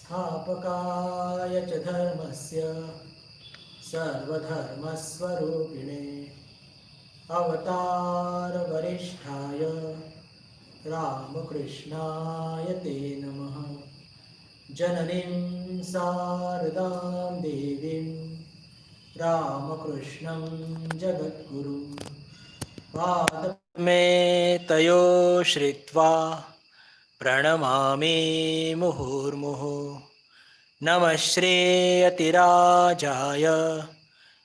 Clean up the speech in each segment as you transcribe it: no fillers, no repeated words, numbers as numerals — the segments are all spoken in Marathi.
स्थापकाय च धर्मस्य सर्वधर्मस्वरूपिणे अवतारवरिष्ठाय रामकृष्णाय ते नमः। जननीं शारदां देवीं रामकृष्णं जगद्गुरुं पादमे तयो श्रित्वा प्रणमामि मुहुर्मुहुः। नमः श्रीयतिराजाय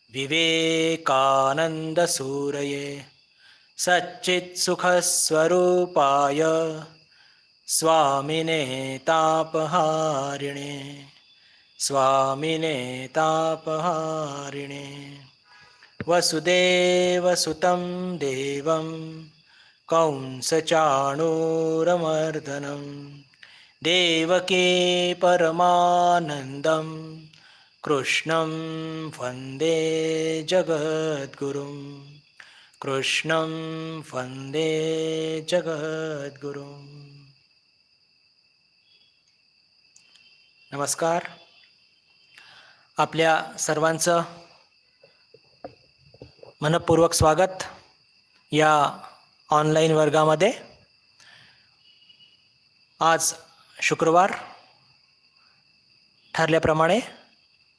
विवेकानन्दसूरये सच्चित्सुखस्वरूपाय स्वामिने तापहारिणे स्वामिने तापहारिणे। वसुदेवसुतं देवं कंसचाणूरमर्दनं देवकी परमानन्दं कृष्णं वन्दे जगद्गुरुं कृष्णं वन्दे जगद्गुरुं। नमस्कार. आपल्या सर्वांचं मनपूर्वक स्वागत या ऑनलाईन वर्गामध्ये. आज शुक्रवार ठरल्याप्रमाणे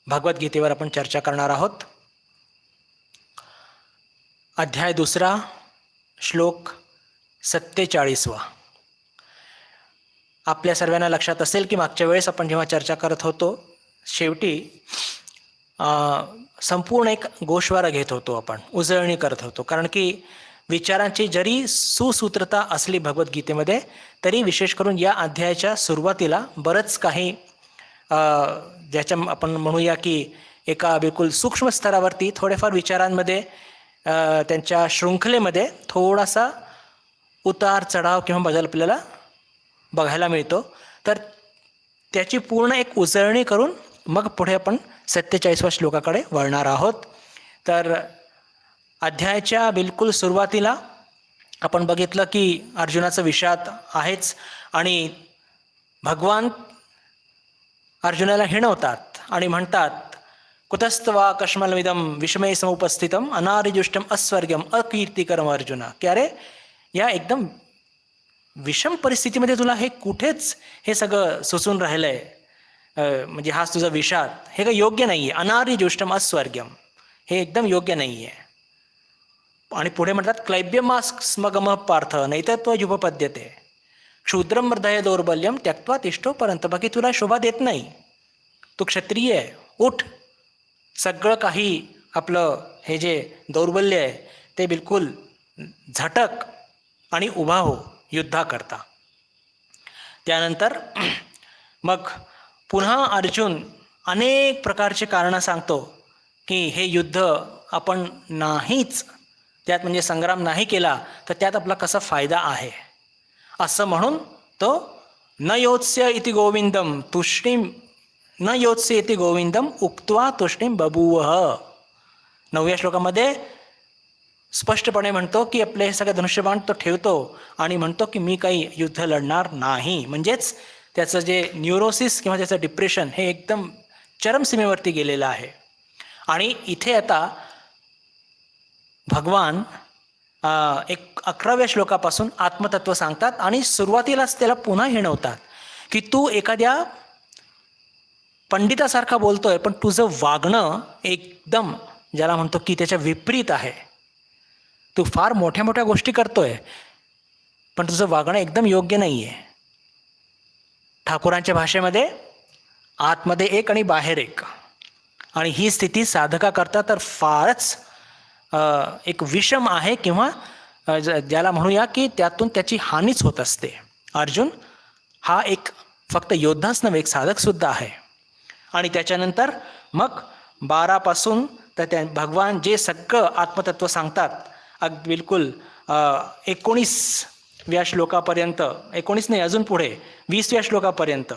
भगवद्गीतेवर आपण चर्चा करणार आहोत. अध्याय 2, श्लोक 47. आपल्या सर्वांना लक्षात असेल की मागच्या वेळेस आपण जेव्हा चर्चा करत होतो शेवटी संपूर्ण एक गोषवारा घेत होतो, आपण उजळणी करत होतो. कारण की विचारांची जरी सुसूत्रता असली भगवद्गीतेमध्ये तरी विशेष करून या अध्यायाच्या सुरुवातीला बरंच काही ज्याच्या आपण म्हणूया की एका बिलकुल सूक्ष्म स्तरावरती थोडेफार विचारांमध्ये त्यांच्या शृंखलेमध्ये थोडासा उतार चढाव किंवा बदल आपल्याला बघायला मिळतो. तर त्याची पूर्ण एक उजळणी करून मग पुढे आपण 47व्या श्लोकाकडे वळणार आहोत. तर अध्यायाच्या बिलकुल सुरुवातीला आपण बघितलं की अर्जुनाचं विषाद आहेच आणि भगवान अर्जुनाला हिणवतात आणि म्हणतात, कुतस्तवा कश्मलमिदं विषमे समुपस्थितम अनारिजुष्टम अस्वर्गम अकीर्तिकरम अर्जुना. की अरे या एकदम विषम परिस्थितीमध्ये तुला हे कुठेच हे सगळं सुचून राहिलं आहे, म्हणजे हाच तुझा विषाद, हे काही योग्य नाही आहे. अनारिजुष्टम अस्वर्गम, हे एकदम योग्य नाही आहे. आणि पुढे म्हणतात क्लैब्यमास्मगम पार्थ नैतत्वजुपपद्यते क्षुद्रम हृदय दौर्बल्यम त्यक्त्वा तिष्ठो परंत. बाकी तुला शोभा देत नाही, तू क्षत्रिय आहे, उठ. सगळं काही आपलं हे जे दौर्बल्य आहे ते बिलकुल झटक आणि उभा हो युद्धा करता. त्यानंतर मग पुन्हा अर्जुन अनेक प्रकारचे कारणं सांगतो की हे युद्ध आपण नाहीच, त्यात म्हणजे संग्राम नाही केला तर त्यात आपला कसा फायदा आहे. असं म्हणून तो न योत्स्य इति गोविंदम तुष्णीम न योत्स्य इति गोविंदम उक्त्वा तुष्णीम बभूवः. 9व्या श्लोकामध्ये स्पष्टपणे म्हणतो की आपले हे सगळे धनुष्यबाण तो ठेवतो आणि म्हणतो की मी काही युद्ध लढणार नाही. म्हणजेच त्याचं जे न्यूरोसिस किंवा त्याचं डिप्रेशन हे एकदम चरमसीमेवरती गेलेलं आहे. आणि इथे आता भगवान एक 11व्या श्लोकापासून आत्मतत्व सांगतात आणि सुरुवातीलाच त्याला पुन्हा हिणवतात की तू एखाद्या पंडितासारखा बोलतोय पण तुझं वागणं एकदम ज्याला म्हणतो की त्याच्या विपरीत आहे. तू फार मोठ्या मोठ्या गोष्टी करतोय पण तुझं वागणं एकदम योग्य नाही आहे. ठाकूरांच्या भाषेमध्ये आतमध्ये एक आणि बाहेर एक, आणि ही स्थिती साधका करता तर फारच एक विषम आहे किंवा ज्याला म्हणूया की त्यातून त्याची हानीच होत असते. अर्जुन हा एक फक्त योद्धाच नव्हे, एक साधक सुद्धा आहे. आणि त्याच्यानंतर मग 12 पासून तर त्या भगवान जे सगळं आत्मतत्व सांगतात अगदी बिलकुल 19व्या श्लोकापर्यंत, 19 नाही अजून पुढे 20व्या श्लोकापर्यंत,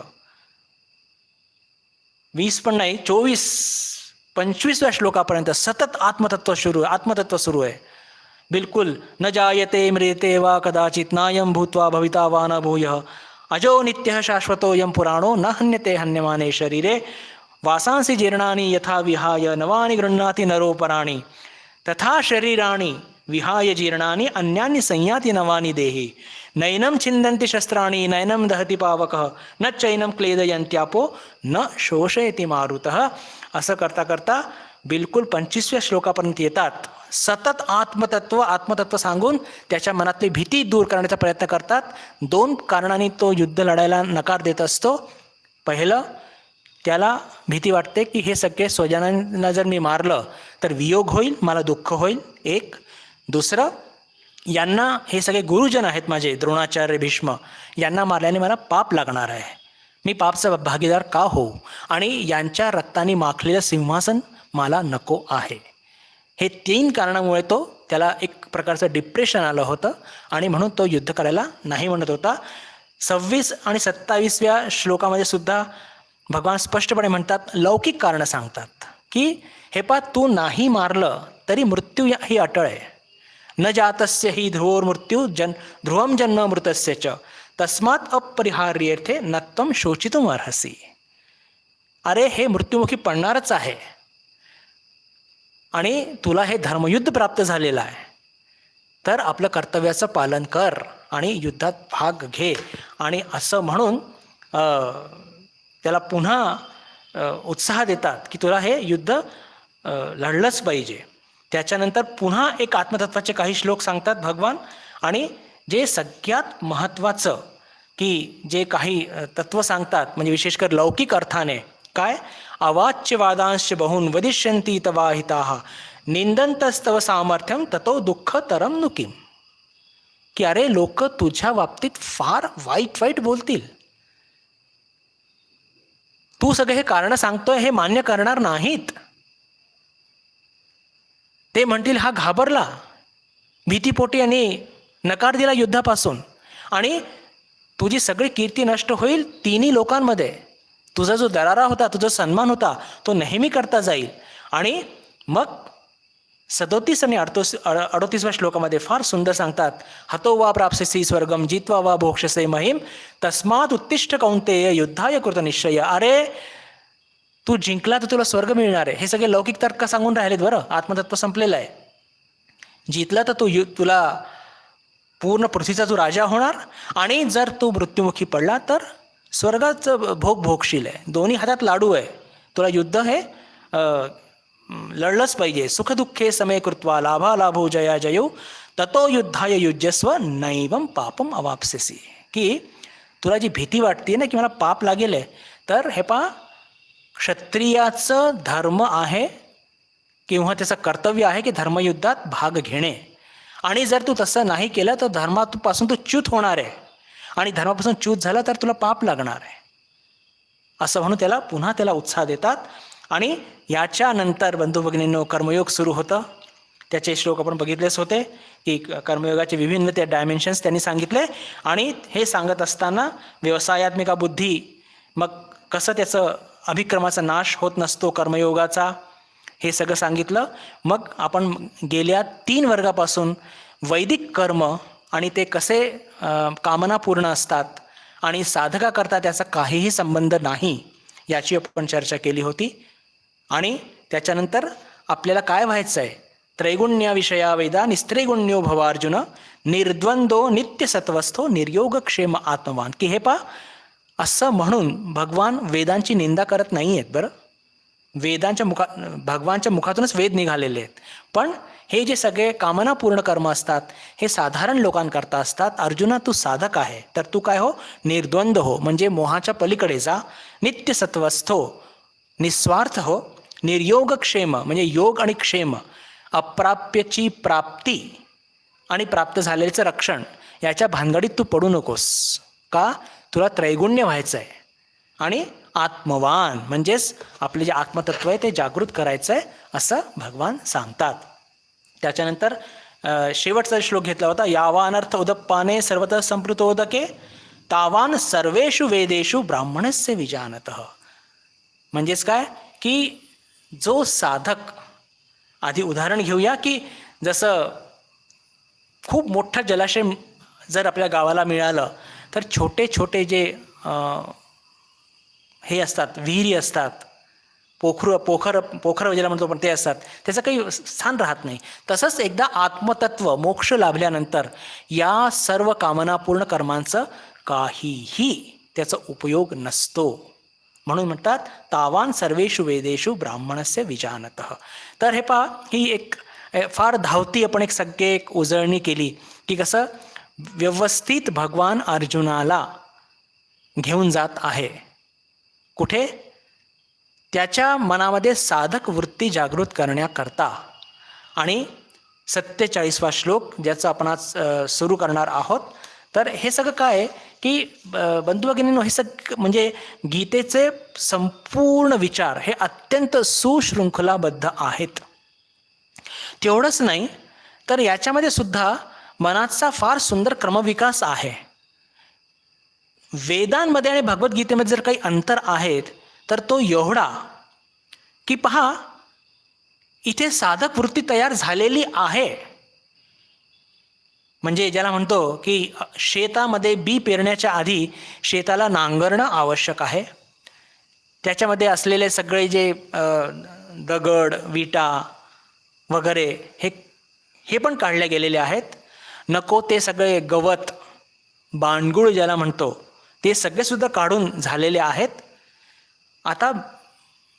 20 पण नाही 24-25व्या श्लोकापर्यंत सतत आत्मतत्व सुरू आहे. बिलकुल न जायते म्रियते वा कदाचित नायम भूत्वा भविता वा न भूयः अजो नित्यः शाश्वतोऽयं पुराणो न हन्यते हन्यमाने शरीरे वासांसि जीर्णानि यथा विहाय नवानि गृह्णाति नरोपराणि तथा शरीराणि विहाय जीर्णानि अन्यानि संयाति नवानि देहि नैनं छिन्दन्ति शस्त्राणि नैनं दहति पावकः न चैनं क्लेदयन्त्यापो न शोषयति मारुतः. असं करता करता बिलकुल 25व्या श्लोकापर्यंत येतात. सतत आत्मतत्व सांगून त्याच्या मनातली भीती दूर करण्याचा प्रयत्न करतात. 2 कारणांनी तो युद्ध लढायला नकार देत असतो. पहिलं, त्याला भीती वाटते की हे सगळे स्वजनांना जर मी मारलं तर वियोग होईल, मला दुःख होईल. एक. दुसरं, यांना हे सगळे गुरुजन आहेत माझे, द्रोणाचार्य, भीष्म, यांना मारल्याने मला पाप लागणार आहे. मी पापचा भागीदार का होऊ, आणि यांच्या रक्ताने माखलेलं सिंहासन मला नको आहे. हे 3 कारणामुळे त्याला एक प्रकारचं डिप्रेशन आलं होतं आणि म्हणून तो युद्ध करायला नाही म्हणत होता. 26 आणि 27व्या श्लोकामध्ये सुद्धा भगवान स्पष्टपणे म्हणतात, लौकिक कारणं सांगतात की हे पा, तू नाही मारलं तरी मृत्यू ही अटळ आहे. न जातस्य ही ध्रुवोर मृत्यू ध्रुवम जन्म मृतस्य च तस्मात् अपरिहार्येथे नत्वम शोचितुम अर्हसि. अरे, हे मृत्युमुखी पडणारच आहे आणि तुला हे धर्मयुद्ध प्राप्त झालेलं आहे, तर आपलं कर्तव्याचं पालन कर आणि युद्धात भाग घे. आणि असं म्हणून त्याला पुन्हा उत्साह देतात की तुला हे युद्ध लढलंच पाहिजे. त्याच्यानंतर पुन्हा एक आत्मतत्वाचे काही श्लोक सांगतात भगवान, आणि जे सगळ्यात महत्त्वाचं की जे काही तत्व सांगतात, म्हणजे विशेषकर लौकिक अर्थाने काय, अवाच्य वादांश बहुन वदिष्यन्ति तवाहिताः निंदन्तस्तव सामर्थ्यम ततो दुःख तरम नुकीम. की अरे, लोक तुझ्या बाबतीत फार वाईट बोलतील, तू सगळे हे कारण सांगतोय हे मान्य करणार नाहीत. ते म्हणतील हा घाबरला, भीतीपोटी यांनी नकार दिला युद्धापासून, आणि तुझी सगळी कीर्ती नष्ट होईल 3 लोकांमध्ये. तुझा जो दरारा होता, तुझा सन्मान होता, तो नेहमी करता जाईल. आणि मग 37 आणि 38व्या श्लोकामध्ये फार सुंदर सांगतात, हतो वा प्राप्स्यसि स्वर्गम जित्वा वा भोक्षसे महिम तस्मात् उत्तिष्ठ कौंतेय युद्धाय कृत निश्चय. अरे, तू जिंकला तर तुला स्वर्ग मिळणार आहे. हे सगळे लौकिक तर्क सांगून राहिलेत बरं. आत्मतत्व संपलेलं आहे. जितला तर तुला पूर्ण पृथ्वीचा तू राजा होणार, आणि जर तू मृत्युमुखी पडला तर स्वर्गाचं भोग भोगशील आहे. दोन्ही हातात लाडू आहे. तुला युद्ध हे लढलंच पाहिजे. सुखदुःखे समे कृत्वा लाभालाभो जया जयो ततो युद्धाय युज्यस्व नैवम पापम अवाप्स्यसि. की तुला जी भीती वाटते ना की मला पाप लागेल आहे, तर हे पा, क्षत्रियाचं धर्म आहे किंवा त्याचं कर्तव्य आहे की धर्मयुद्धात भाग घेणे. आणि जर तू तसं नाही केलं तर धर्मापासून तू च्युत होणार आहे, आणि धर्मापासून च्युत झाला तर तुला पाप लागणार आहे. असं म्हणून त्याला उत्साह देतात. आणि याच्यानंतर बंधू भगिनींनो कर्मयोग सुरू होतं. त्याचे श्लोक आपण बघितलेच होते की कर्मयोगाचे विभिन्न ते डायमेन्शन्स त्यांनी सांगितले. आणि हे सांगत असताना व्यवसायात्मिका बुद्धी, मग कसं त्याचं अभिक्रमाचा नाश होत नसतो कर्मयोगाचा, हे सगळं सांगितलं. मग आपण गेल्या 3 वर्गापासून वैदिक कर्म आणि ते कसे कामनापूर्ण असतात आणि साधकाकरता त्याचा काहीही संबंध नाही याची आपण चर्चा केली होती. आणि त्याच्यानंतर आपल्याला काय व्हायचं आहे, त्रैगुण्याविषया वेदा निस्त्रैगुण्यो भवार्जुन निर्द्वंदो नित्यसत्वस्थो निर्योगक्षेम आत्मवान. की हे पा, असं म्हणून भगवान वेदांची निंदा करत नाही आहेत बरं. भगवानच्या मुखातूनच वेद निघालेले आहेत. पण हे जे सगळे कामनापूर्ण कर्म असतात हे साधारण लोकांकरता असतात. अर्जुना, तू साधक आहे तर तू काय हो, निर्द्वंद हो, म्हणजे मोहाच्या पलीकडे जा. नित्यसत्वस्थ हो, निस्वार्थ हो. निर्योगक्षेम म्हणजे योग आणि क्षेम, अप्राप्यची प्राप्ती आणि प्राप्त झालेलं रक्षण, याच्या भानगडीत तू पडू नकोस. का, तुला त्रैगुण्य व्हायचं आहे. आणि आत्मवान म्हणजेच आपले जे आत्मतत्व आहे ते जागृत करायचं आहे असं भगवान सांगतात. त्याच्यानंतर शेवटचा श्लोक घेतला होता, यावानर्थ उदप्पाने सर्वतः संप्लुतोदके तावान सर्वेषु वेदेषु ब्राह्मणस्य विजानतः. म्हणजेच काय की जो साधक, आधी उदाहरण घेऊया की जसं खूप मोठा जलाशय जर आपल्या गावाला मिळालं तर छोटे छोटे जे हे असतात, विहिरी असतात, पोखर ज्याला म्हणतो आपण ते असतात, त्याचं काही स्थान राहत नाही. तसंच एकदा आत्मतत्व मोक्ष लाभल्यानंतर या सर्व कामना पूर्ण कर्मांचं काहीही त्याचा उपयोग नसतो. म्हणून म्हणतात तावान सर्वेषु वेदेषु ब्राह्मणस्य विजानतः. तर हे पहा, ही एक फार धावती आपण एक सगळे एक उजळणी केली की कसं व्यवस्थित भगवान अर्जुनाला घेऊन जात आहे. कुठे? त्याच्या मनामध्ये साधक वृत्ती जागृत करण्याकरता. आणि 47वा श्लोक ज्याचं आपण आज सुरू करणार आहोत. तर हे सगळं काय आहे की बंधू भगिनींनो, हे सगळं म्हणजे गीतेचे संपूर्ण विचार हे अत्यंत सुशृंखलाबद्ध आहेत. तेवढंच नाही तर याच्यामध्ये सुद्धा मनाचा फार सुंदर क्रमविकास आहे. वेदांमध्ये आणि भगवद्गीतेमध्ये जर काही अंतर आहेत तर तो एवढा की पहा, इथे साधक वृत्ती तयार झालेली आहे. म्हणजे ज्याला म्हणतो की शेतामध्ये बी पेरण्याच्या आधी शेताला नांगरणं आवश्यक आहे. त्याच्यामध्ये असलेले सगळे जे दगड विटा वगैरे हे पण काढले गेलेले आहेत. नको ते सगळे गवत बाणगुळ ज्याला म्हणतो ते सगळे सुद्धा काढून झालेले आहेत. आता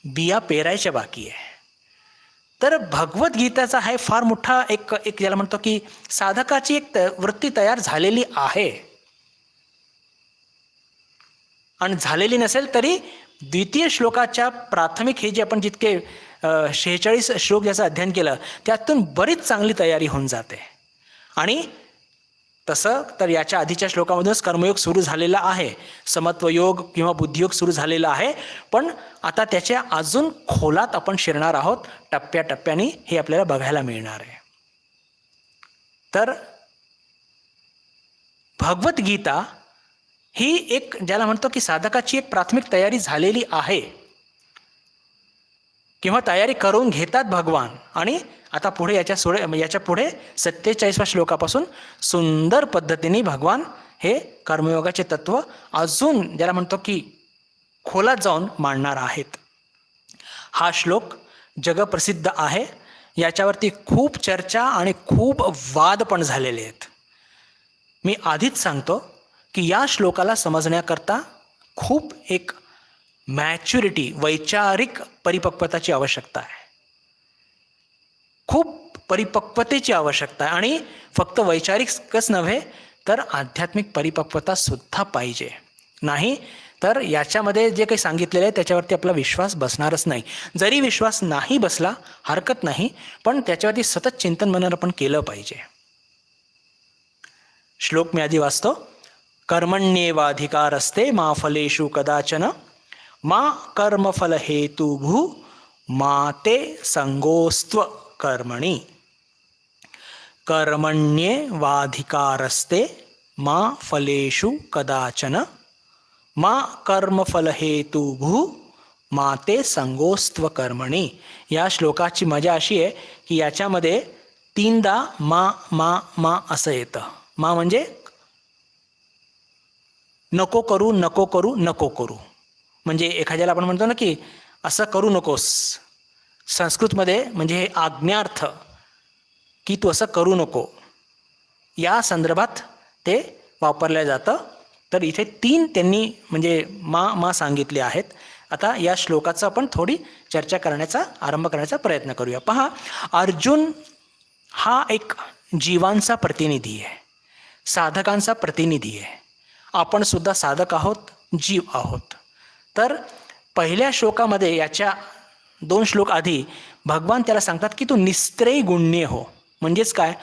बिया पेरायच्या बाकी आहे. तर भगवद्गीताचा हा फार मोठा एक ज्याला म्हणतो की साधकाची एक वृत्ती तयार झालेली आहे. आणि झालेली नसेल तरी द्वितीय श्लोकाच्या प्राथमिक हे जे आपण जितके 46 श्लोक ज्याचं अध्ययन केलं त्यातून बरीच चांगली तयारी होऊन जाते. आणि तसं तर याच्या आधीच्या श्लोकामधूनच कर्मयोग सुरू झालेला आहे, समत्वयोग किंवा बुद्धियोग सुरू झालेला आहे. पण आता त्याच्या अजून खोलात आपण शिरणार आहोत. टप्प्याटप्प्याने हे आपल्याला बघायला मिळणार आहे. तर भगवद्गीता ही एक ज्याला म्हणतो की साधकाची एक प्राथमिक तयारी झालेली आहे किंवा तयारी करून घेतात भगवान. आणि आता पुढे याच्या पुढे 47व्या श्लोकापासून सुंदर पद्धतीने भगवान हे कर्मयोगाचे तत्व अजून ज्याला म्हणतो की खोलात जाऊन मांडणार आहेत. हा श्लोक जगप्रसिद्ध आहे. याच्यावरती खूप चर्चा आणि खूप वाद पण झालेले आहेत. मी आधीच सांगतो की या श्लोकाला समजण्याकरता खूप एक मॅच्युरिटी वैचारिक परिपक्वताची आवश्यकता आहे. खूप परिपक्वतेची आवश्यकता आहे. आणि फक्त वैचारिकच नव्हे तर आध्यात्मिक परिपक्वता सुद्धा पाहिजे. नाही तर याच्यामध्ये जे काही सांगितलेलं आहे त्याच्यावरती आपला विश्वास बसणारच नाही. जरी विश्वास नाही बसला हरकत नाही, पण त्याच्यावरती सतत चिंतन मनन आपण केलं पाहिजे. श्लोक मी आधी वाचतो. कर्मण्येवाधिकारस्ते मा फलेषु कदाचन मा कर्मफल हेतुभू मा ते संगोस्त्व कर्मणि. कर्मण्येवाधिकारस्ते मा फलेषु कदाचन मा कर्मफल हेतुभू मा ते संगोस्त्व कर्मणि. या श्लोकाची मजा अशी आहे की याच्यामध्ये 3दा मा मा मा असं येतं. मा म्हणजे नको करू नको करू नको करू. म्हणजे एखाद्याला आपण म्हणतो ना की असं करू नकोस, संस्कृतमध्ये म्हणजे हे आज्ञार्थ की तू असं करू नको या संदर्भात ते वापरलं जातं. तर इथे 3 त्यांनी म्हणजे मा सांगितले आहेत. आता या श्लोकाचा आपण थोडी चर्चा करण्याचा आरंभ करण्याचा प्रयत्न करूया. पहा, अर्जुन हा एक जीवांचा प्रतिनिधी आहे, साधकांचा प्रतिनिधी आहे. आपण सुद्धा साधक आहोत, जीव आहोत. तर पहिल्या श्लोकामध्ये याच्या 2 श्लोक आधी भगवान त्याला सांगतात की तू निस्त्रेय गुण्य हो. म्हणजेच काय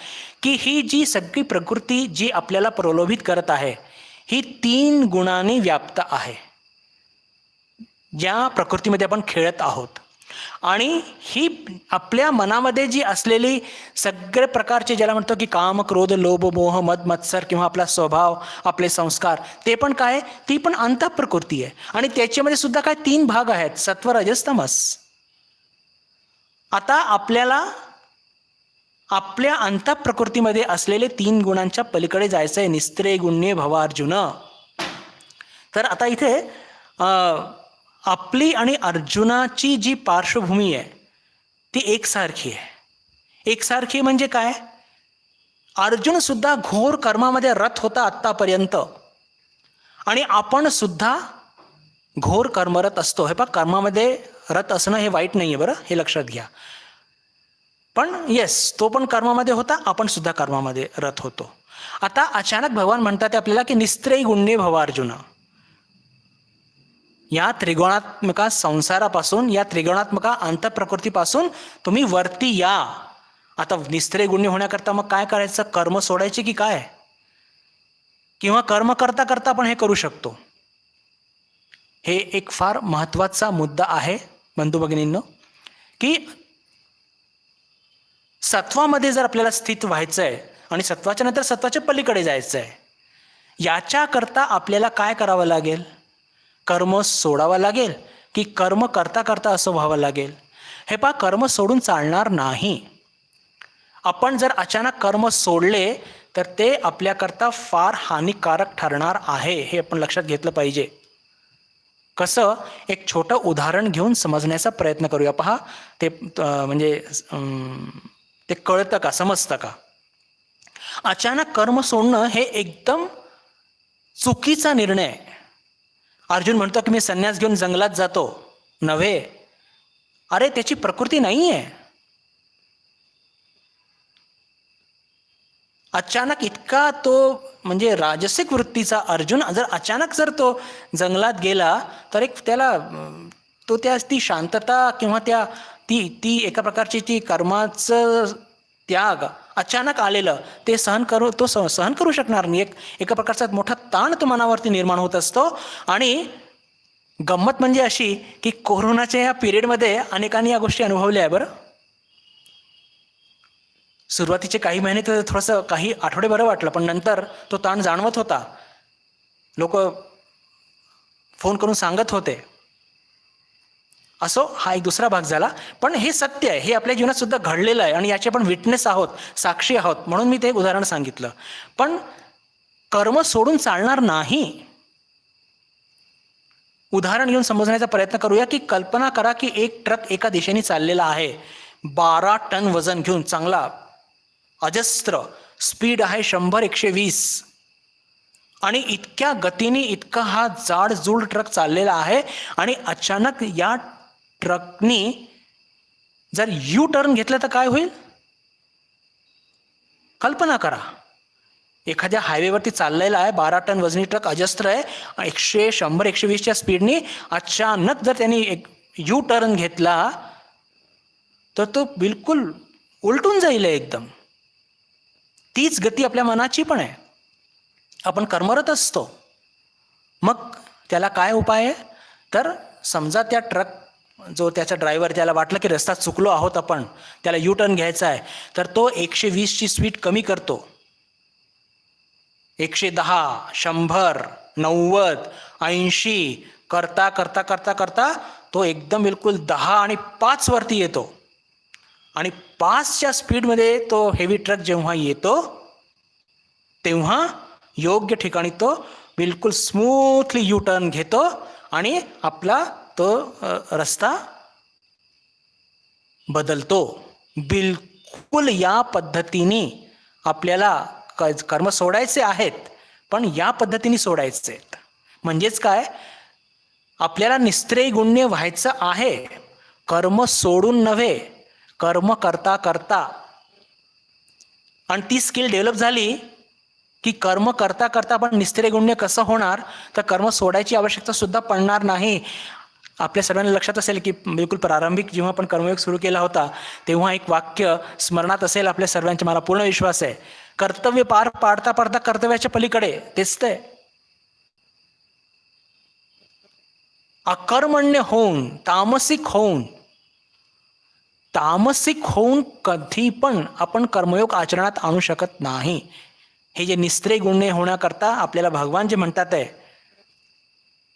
की ही जी सगळी प्रकृती जी आपल्याला प्रलोभित करत आहे ही 3 गुणांनी व्याप्त आहे. ज्या प्रकृतीमध्ये आपण खेळत आहोत आणि ही आपल्या मनामध्ये जी असलेली सगळे प्रकारचे ज्याला म्हणतो की काम क्रोध लोभ मोह मद मत्सर किंवा आपला स्वभाव आपले संस्कार ते पण काय, ती पण अंतःप्रकृती आहे. आणि त्याच्यामध्ये सुद्धा काय 3 भाग आहेत, सत्व रजस तमस. आता आपल्याला आपल्या अंतःप्रकृतीमध्ये असलेले 3 गुणांच्या पलीकडे जायचं आहे. निस्त्रेय गुण्ये भव अर्जुन. तर आता इथे आपली आणि अर्जुनाची जी पार्श्वभूमी आहे ती एकसारखी आहे. एकसारखी म्हणजे काय? अर्जुन सुद्धा घोर कर्मामध्ये रत होता आत्तापर्यंत, आणि आपण सुद्धा घोर कर्मरत असतो. हे पहा, कर्मामध्ये रत असणं हे वाईट नाही आहे बरं, हे लक्षात घ्या. पण येस, तो पण कर्मामध्ये होता, आपण सुद्धा कर्मामध्ये रत होतो. आता अचानक भगवान म्हणतात आपल्याला की निस्त्रयी गुण्ये भव अर्जुन. या त्रिगुणात्मक संसारापासून, या त्रिगुणात्मक अंतःप्रकृतीपासून तुम्ही वरती या. आता निस्त्रयी गुण्य होण्याकरता मग काय करायचं? कर्म सोडायचे की काय? किंवा कर्म करता करता आपण हे करू शकतो? हे एक फार महत्वाचा मुद्दा आहे बंधू भगिनींनो, की सत्वामध्ये जर आपल्याला स्थित व्हायचं आहे आणि सत्वाच्या नंतर सत्वाच्या पलीकडे जायचं आहे, याच्याकरता आपल्याला काय करावं लागेल? कर्म सोडावं लागेल की कर्म करता करता असं व्हावं लागेल? हे पहा, कर्म सोडून चालणार नाही. आपण जर अचानक कर्म सोडले तर ते आपल्याकरता फार हानिकारक ठरणार आहे, हे आपण लक्षात घेतलं पाहिजे. कसं? एक छोटं उदाहरण घेऊन समजण्याचा प्रयत्न करूया. पहा, ते म्हणजे ते कळतं का, समजतं का? अचानक कर्म सोडणं हे एकदम चुकीचा निर्णय आहे. अर्जुन म्हणतो की मी संन्यास घेऊन जंगलात जातो. नव्हे, अरे त्याची प्रकृती नाही आहे. अचानक इतका तो म्हणजे राजसिक वृत्तीचा अर्जुन जर अचानक जर तो जंगलात गेला तर एक त्याला तो ती शांतता किंवा ती एका प्रकारची ती कर्माचं त्याग अचानक आलेलं ते सहन करू शकणार नाही. एका प्रकारचा मोठा ताण तो मनावरती निर्माण होत असतो. आणि गंमत म्हणजे अशी की कोरोनाच्या या पिरियडमध्ये अनेकांनी या गोष्टी अनुभवल्या आहे बरं. सुरुवातीचे काही महिने तर थोडंसं काही आठवडे बरं वाटलं, पण नंतर तो ताण जाणवत होता. लोक फोन करून सांगत होते. असो, हा एक दुसरा भाग झाला. पण हे सत्य आहे, हे आपल्या जीवनात सुद्धा घडलेलं आहे आणि याचे आपण विटनेस आहोत, साक्षी आहोत, म्हणून मी ते उदाहरण सांगितलं. पण कर्म सोडून चालणार नाही. उदाहरण घेऊन समजण्याचा प्रयत्न करूया की कल्पना करा की एक ट्रक एका दिशेने चाललेला आहे, 12 टन वजन घेऊन, चांगला अजस्त्र स्पीड आहे 100-120, आणि इतक्या गतीने इतका हा जाडजूड ट्रक चाललेला आहे. आणि अचानक या ट्रकनी जर यू टर्न घेतलं तर काय होईल? कल्पना करा, एखाद्या हायवेवरती चाललेला आहे, 12 टन वजनी ट्रक, अजस्त्र आहे, 100-120च्या स्पीडनी अचानक जर त्यांनी एक यू टर्न घेतला तर तो बिलकुल उलटून जाईल एकदम. तीच गती आपल्या मनाची पण आहे. आपण कर्मरत असतो. मग त्याला काय उपाय आहे? तर समजा त्या ट्रक जो त्याचा ड्रायव्हर, त्याला वाटलं की रस्ता चुकलो आहोत आपण, त्याला यू टर्न घ्यायचा आहे, तर तो 120ची स्पीड कमी करतो. 110, 100, 90, 80 करता करता करता करता तो एकदम बिलकुल 10 आणि 5 वरती येतो. आणि 5च्या स्पीडमध्ये तो हेवी ट्रक जेव्हा येतो तेव्हा योग्य ठिकाणी तो बिलकुल स्मूथली यू टर्न घेतो आणि आपला तो रस्ता बदलतो. बिलकुल या पद्धतीने आपल्याला कर्म सोडायचे आहेत, पण या पद्धतीने सोडायचे आहेत. म्हणजेच काय? आपल्याला निस्त्रेय गुण्य व्हायचं आहे, कर्म सोडून नव्हे, कर्म करता करता. आणि ती स्किल डेव्हलप झाली की कर्म करता करता आपण निस्त्रेय गुण्य कसं होणार? तर कर्म सोडायची आवश्यकता सुद्धा पडणार नाही. आपल्या सर्वांना लक्षात असेल की बिलकुल प्रारंभिक जेव्हा आपण कर्मयोग सुरू केला होता तेव्हा एक वाक्य स्मरणात असेल आपल्या सर्वांच्या, मला पूर्ण विश्वास आहे. कर्तव्य पार पाडता पाडता कर्तव्याच्या पलीकडे, तेच ते अकर्मण्य होऊन, तामसिक होऊन कधी पण आपण कर्मयोग आचरणात आणू शकत नाही. हे जे निस्त्रेय गुण्य होण्याकरता आपल्याला भगवान जे म्हणतात आहे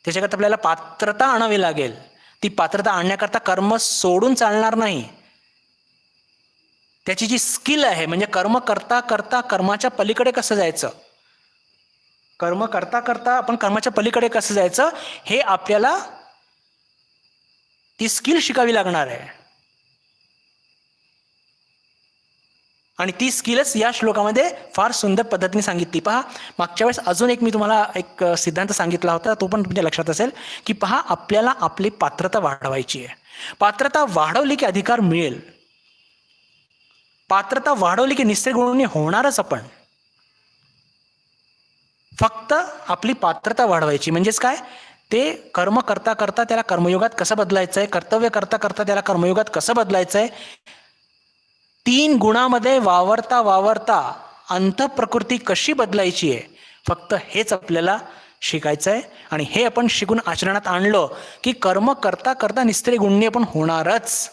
त्याच्याकरता आपल्याला पात्रता आणावी लागेल. ती पात्रता आणण्याकरता कर्म सोडून चालणार नाही. त्याची जी स्किल आहे, म्हणजे कर्म करता करता कर्माच्या पलीकडे कसं जायचं, कर्म करता करता आपण कर्माच्या पलीकडे कसं जायचं हे आपल्याला ती स्किल शिकावी लागणार आहे. आणि ती स्किलच या श्लोकामध्ये फार सुंदर पद्धतीने सांगितली. पहा, मागच्या वेळेस अजून एक मी तुम्हाला एक सिद्धांत सांगितला होता, तो पण तुमच्या लक्षात असेल की पहा, आपल्याला आपली पात्रता वाढवायची आहे. पात्रता वाढवली की अधिकार मिळेल. पात्रता वाढवली की निश्चय गुणांनी होणारच. आपण फक्त आपली पात्रता वाढवायची. म्हणजेच काय, ते कर्म करता करता त्याला कर्मयोगात कसं बदलायचं आहे, कर्तव्य करता करता त्याला कर्मयोगात कसं बदलायचं आहे, 3 गुणामध्ये वावरता वावरता अंतःप्रकृती कशी बदलायची आहे, फक्त हेच आपल्याला शिकायचं आहे. आणि हे आपण शिकून आचरणात आणलं की कर्म करता करता निस्त्रीय गुणी आपण होणारच.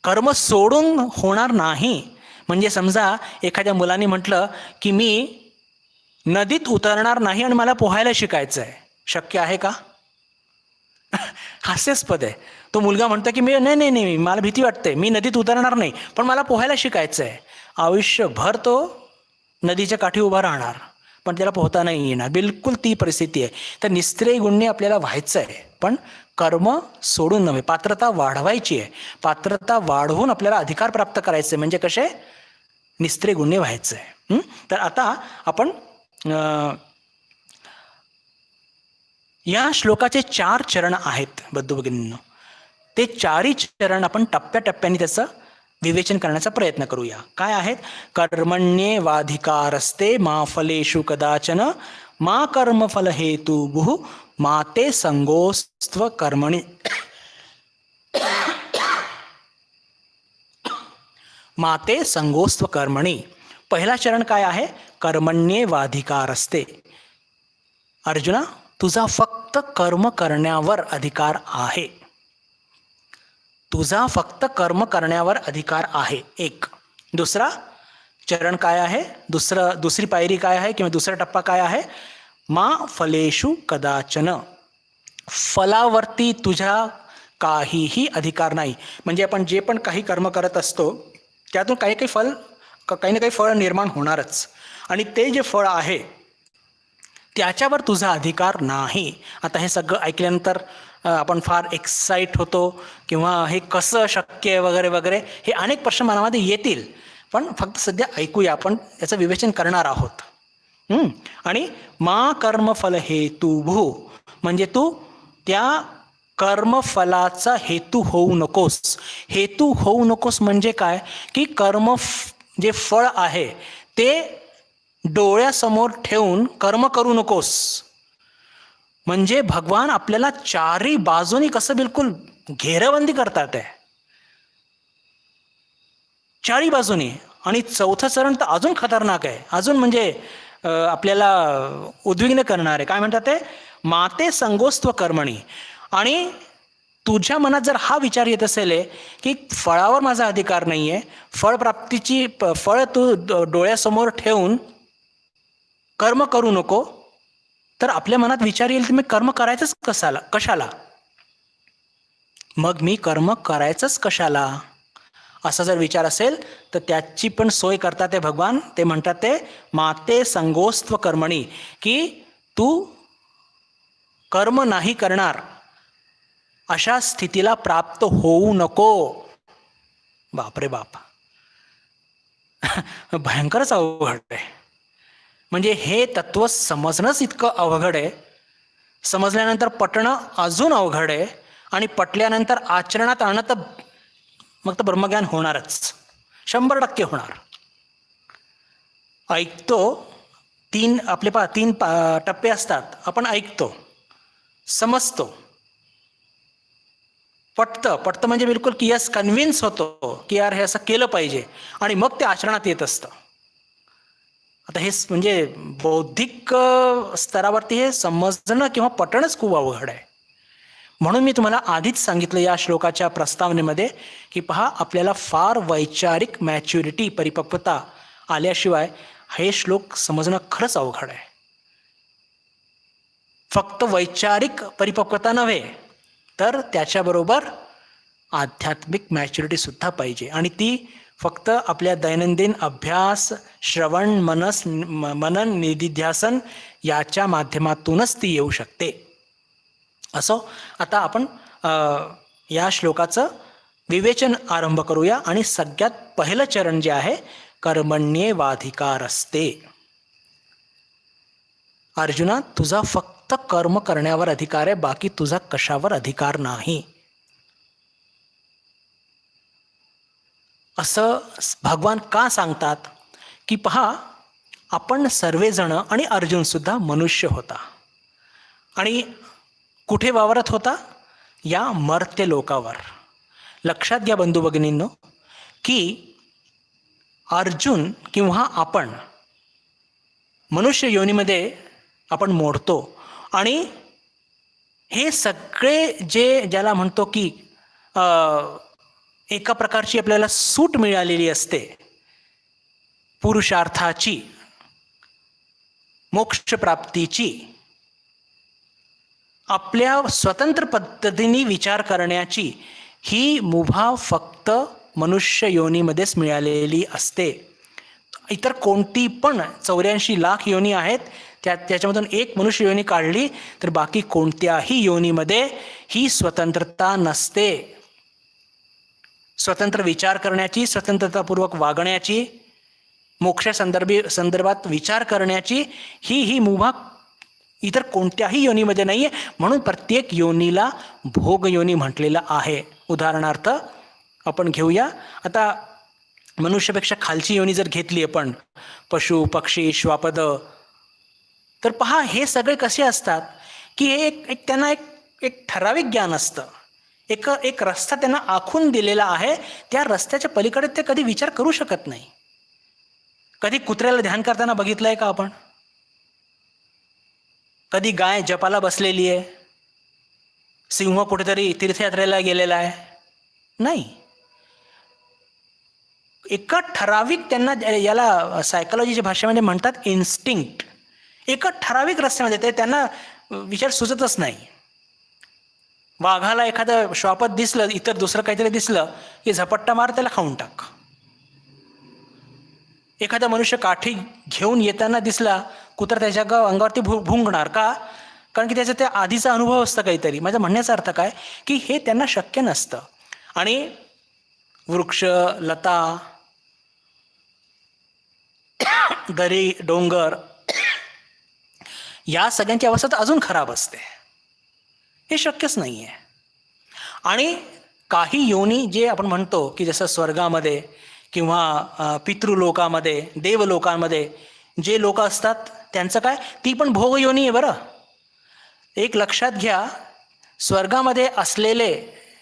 कर्म सोडून होणार नाही. म्हणजे समजा एखाद्या मुलाने म्हटलं की मी नदीत उतरणार नाही आणि मला पोहायला शिकायचं आहे, शक्य आहे का? हास्यास्पद आहे. तो मुलगा म्हणतो की मी नाही नाही नाही मला भीती वाटते, मी नदीत उतरणार नाही, पण मला पोहायला शिकायचं आहे. आयुष्यभर तो नदीच्या काठी उभा राहणार, पण त्याला पोहता नाही येणार. बिलकुल ती परिस्थिती आहे. तर निस्त्रेय गुणी आपल्याला व्हायचं आहे, पण कर्म सोडून नव्हे. पात्रता वाढवायची आहे. पात्रता वाढवून आपल्याला अधिकार प्राप्त करायचे आहे. म्हणजे कसे, निस्त्रेय गुणी व्हायचं आहे. तर आता आपण या श्लोकाचे 4 चरण आहेत बद्ध भगिनींनो. ते 4ही चरण आपण टप्प्याटप्प्याने त्याचं विवेचन करण्याचा प्रयत्न करूया. काय आहेत? कर्मण्येवाधिकारस्ते मा फलेषु कदाचन मा कर्मफल हेतुभुः मा ते संगोस्त्व कर्मणि. मा ते संगोस्त्व कर्मणि. पहिला चरण काय आहे? कर्मण्येवाधिकारस्ते. अर्जुना, तुझा फक्त कर्म करण्यावर अधिकार आहे. तुझा फक्त कर्म करण्यावर अधिकार आहे. एक. दुसरा चरण काय आहे? दुसरी पायरी काय आहे किंवा दुसरा टप्पा काय आहे? मा फलेषु कदाचन. फलावरती तुझ्या काहीही अधिकार नाही. म्हणजे आपण जे पण काही कर्म करत असतो त्यातून काही ना काही फळ निर्माण होणारच. आणि ते जे फळ आहे त्याच्यावर तुझा अधिकार नाही. आता हे सगळं ऐकल्यानंतर आपण फार एक्साइट होतो किंवा हे कसं शक्य आहे वगैरे वगैरे, हे अनेक प्रश्न मनामध्ये येतील. पण फक्त सध्या ऐकूया, आपण याचं विवेचन करणार आहोत. आणि मा कर्मफल हेतुभुः, म्हणजे तू त्या कर्मफलाचा हेतू होऊ नकोस. हेतू होऊ नकोस म्हणजे काय की कर्म जे फळ आहे ते डोळ्यासमोर ठेवून कर्म करू नकोस. म्हणजे भगवान आपल्याला 4ही बाजूनी कसं बिलकुल घेरबंदी करतात आहे, 4ही बाजूनी. आणि चौथं चरण तर अजून खतरनाक आहे, अजून म्हणजे आपल्याला उद्विग्न करणार आहे. काय म्हणतात ते? माते संगोस्त्व कर्मणी. आणि तुझ्या मनात जर हा विचार येत असेल की फळावर माझा अधिकार नाही आहे, फळप्राप्तीची फळ तू डोळ्यासमोर ठेवून कर्म करू नको, तर आपल्या मनात विचार येईल की मी कर्म करायचंच कशाला, मग मी कर्म करायचंच कशाला, असा जर विचार असेल तर त्याची पण सोय करतात ते भगवान. ते म्हणतात ते माते संगोस्त्व कर्मणी, की तू कर्म नाही करणार अशा स्थितीला प्राप्त होऊ नको. बापरे बाप, भयंकरच अवघड आहे. म्हणजे हे तत्व समजणंच इतकं अवघड आहे, समजल्यानंतर पटणं अजून अवघड आहे, आणि पटल्यानंतर आचरणात आणणं तर मग तर ब्रह्मज्ञान होणारच, 100% होणार. ऐकतो, तीन टप्पे असतात. आपण ऐकतो, समजतो, पटतं म्हणजे बिलकुल की यस, कन्व्हिन्स होतो की यार हे असं केलं पाहिजे, आणि मग ते आचरणात येत असतं. आता हे म्हणजे बौद्धिक स्तरावरती हे समजणं किंवा पटणंच खूप अवघड आहे. म्हणून मी तुम्हाला आधीच सांगितलं या श्लोकाच्या प्रस्तावनेमध्ये की पहा, आपल्याला फार वैचारिक मॅच्युरिटी, परिपक्वता आल्याशिवाय हे श्लोक समजणं खरंच अवघड आहे. फक्त वैचारिक परिपक्वता नव्हे, तर त्याच्याबरोबर आध्यात्मिक मॅच्युरिटी सुद्धा पाहिजे, आणि ती फक्त आपल्या दैनंदिन अभ्यास, श्रवण, मनन, निधिध्यासन याच्या माध्यमातूनच ती येऊ शकते. असो, आता आपण या श्लोकाचं विवेचन आरंभ करूया. आणि सगळ्यात पहिलं चरण जे आहे, कर्मण्येवाधिकारस्ते. अर्जुना, तुझा फक्त कर्म करण्यावर अधिकार आहे, बाकी तुझा कशावर अधिकार नाही. असं भगवान का सांगतात की पहा, आपण सर्वजण आणि अर्जुन सुद्धा मनुष्य होता आणि कुठे वावरत होता? या मर्त्य लोकावर. लक्षात घ्या बंधू भगिनींनो की अर्जुन किंवा आपण मनुष्य योनीमध्ये आपण मोडतो आणि हे सगळे ज्याला म्हणतो की एका प्रकारची आपल्याला सूट मिळालेली असते पुरुषार्थाची, मोक्षप्राप्तीची, आपल्या स्वतंत्र पद्धतीने विचार करण्याची, ही मुभा फक्त मनुष्य योनीमध्येच मिळालेली असते. इतर कोणती पण 84 लाख योनी आहेत, त्याच्यामधून एक मनुष्य योनी काढली तर बाकी कोणत्याही योनीमध्ये ही स्वतंत्रता नसते. स्वतंत्र विचार करण्याची, स्वतंत्रतापूर्वक वागण्याची, संदर्भात विचार करण्याची ही मुभा इतर कोणत्याही योनीमध्ये नाही आहे. म्हणून प्रत्येक योनीला भोग योनी म्हटलेलं आहे. उदाहरणार्थ आपण घेऊया, आता मनुष्यापेक्षा खालची योनी जर घेतली आपण, पशु, पक्षी, श्वापद, तर पहा हे सगळे कसे असतात की हे त्यांना एक ठराविक ज्ञान असतं. एक रस्ता त्यांना आखून दिलेला आहे. त्या रस्त्याच्या पलीकडे ते कधी विचार करू शकत नाही. कधी कुत्र्याला ध्यान करताना बघितलंय का आपण? कधी गाय जपाला बसलेली आहे? सिंह कुठेतरी तीर्थयात्रेला गेलेला आहे? नाही. एका ठराविक, त्यांना याला सायकोलॉजीच्या भाषेमध्ये म्हणतात इन्स्टिंक्ट. एका ठराविक रस्त्यामध्ये ते त्यांना विचार सुचतच नाही. वाघाला एखादं श्वापद दिसलं, इतर दुसरं काहीतरी दिसलं की झपट्टा मार, त्याला खाऊन टाक. एखादा मनुष्य काठी घेऊन येताना दिसला, कुत्रा त्याच्या अंगावरती भुंकणार का? कारण की त्याचा त्या आधीचा अनुभव असतं काहीतरी. माझा म्हणण्याचा अर्थ काय की हे त्यांना शक्य नसतं. आणि वृक्ष, लता, दरी, डोंगर या सगळ्यांची अवस्था तर अजून खराब असते. हे शक्यच नाही आहे. आणि काही योनी जे आपण म्हणतो की जसं स्वर्गामध्ये किंवा पितृलोकामध्ये, देवलोकांमध्ये जे लोक असतात त्यांचं काय, ती पण भोग योनी आहे बरं. एक लक्षात घ्या, स्वर्गामध्ये असलेले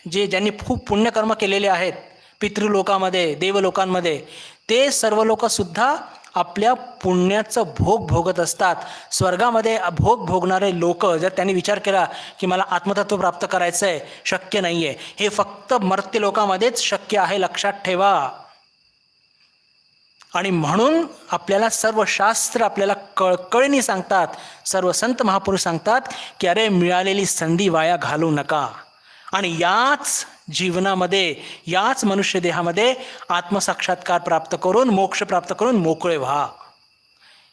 ज्यांनी खूप पुण्यकर्म केलेले आहेत, पितृलोकामध्ये, देवलोकांमध्ये, ते सर्व लोक सुद्धा आपल्या पुण्याचं भोग भोगत असतात. स्वर्गामध्ये भोग भोगणारे लोक जर त्यांनी विचार केला की मला आत्मतत्व प्राप्त करायचं आहे, शक्य नाही आहे. हे फक्त मर्त्य लोकामध्येच शक्य आहे, लक्षात ठेवा. आणि म्हणून आपल्याला सर्व शास्त्र आपल्याला कळकळीने सांगतात, सर्व संत महापुरुष सांगतात की अरे, मिळालेली संधी वाया घालू नका आणि याच जीवनामध्ये, याच मनुष्य देहामध्ये आत्मसाक्षात्कार प्राप्त करून, मोक्ष प्राप्त करून मोकळे व्हा.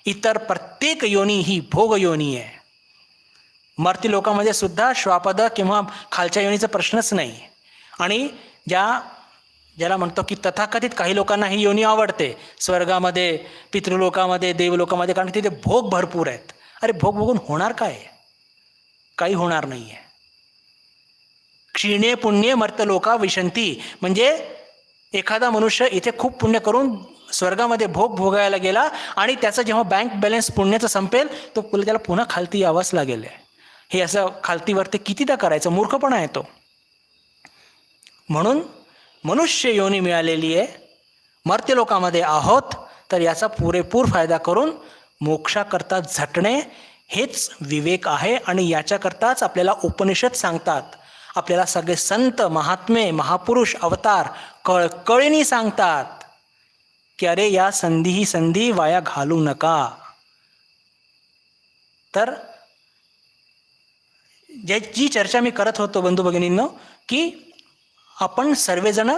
इतर प्रत्येक योनी ही भोग योनी आहे. मर्त्य लोकांमध्ये सुद्धा श्वापद किंवा खालच्या योनीचा प्रश्नच नाही. आणि ज्याला म्हणतो की तथाकथित काही लोकांना ही योनी आवडते, स्वर्गामध्ये, पितृलोकामध्ये, देवलोकामध्ये, कारण तिथे भोग भरपूर आहेत. अरे, भोग बघून होणार काय? काही होणार नाही आहे. क्षीणे पुण्ये मर्त्यलोका विशंती, म्हणजे एखादा मनुष्य इथे खूप पुण्य करून स्वर्गामध्ये भोग भोगायला गेला आणि त्याचा जेव्हा बँक बॅलन्स पुण्याचं संपेल, तो त्याला पुन्हा खालती यावंच लागेल. हे असं खालतीवरती कितीदा करायचं? मूर्खपणा आहे तो. म्हणून मनुष्य योनी मिळालेली आहे, मर्त्य लोकामध्ये आहोत, तर याचा पुरेपूर फायदा करून मोक्षाकरता झटणे हेच विवेक आहे. आणि याच्याकरताच आपल्याला उपनिषद सांगतात, आपल्याला सगळे संत, महात्मे, महापुरुष, अवतार कळकळीने सांगतात की अरे, या ही संधी वाया घालू नका. तर जी चर्चा मी करत होतो बंधू भगिनींनो, की आपण सर्वजण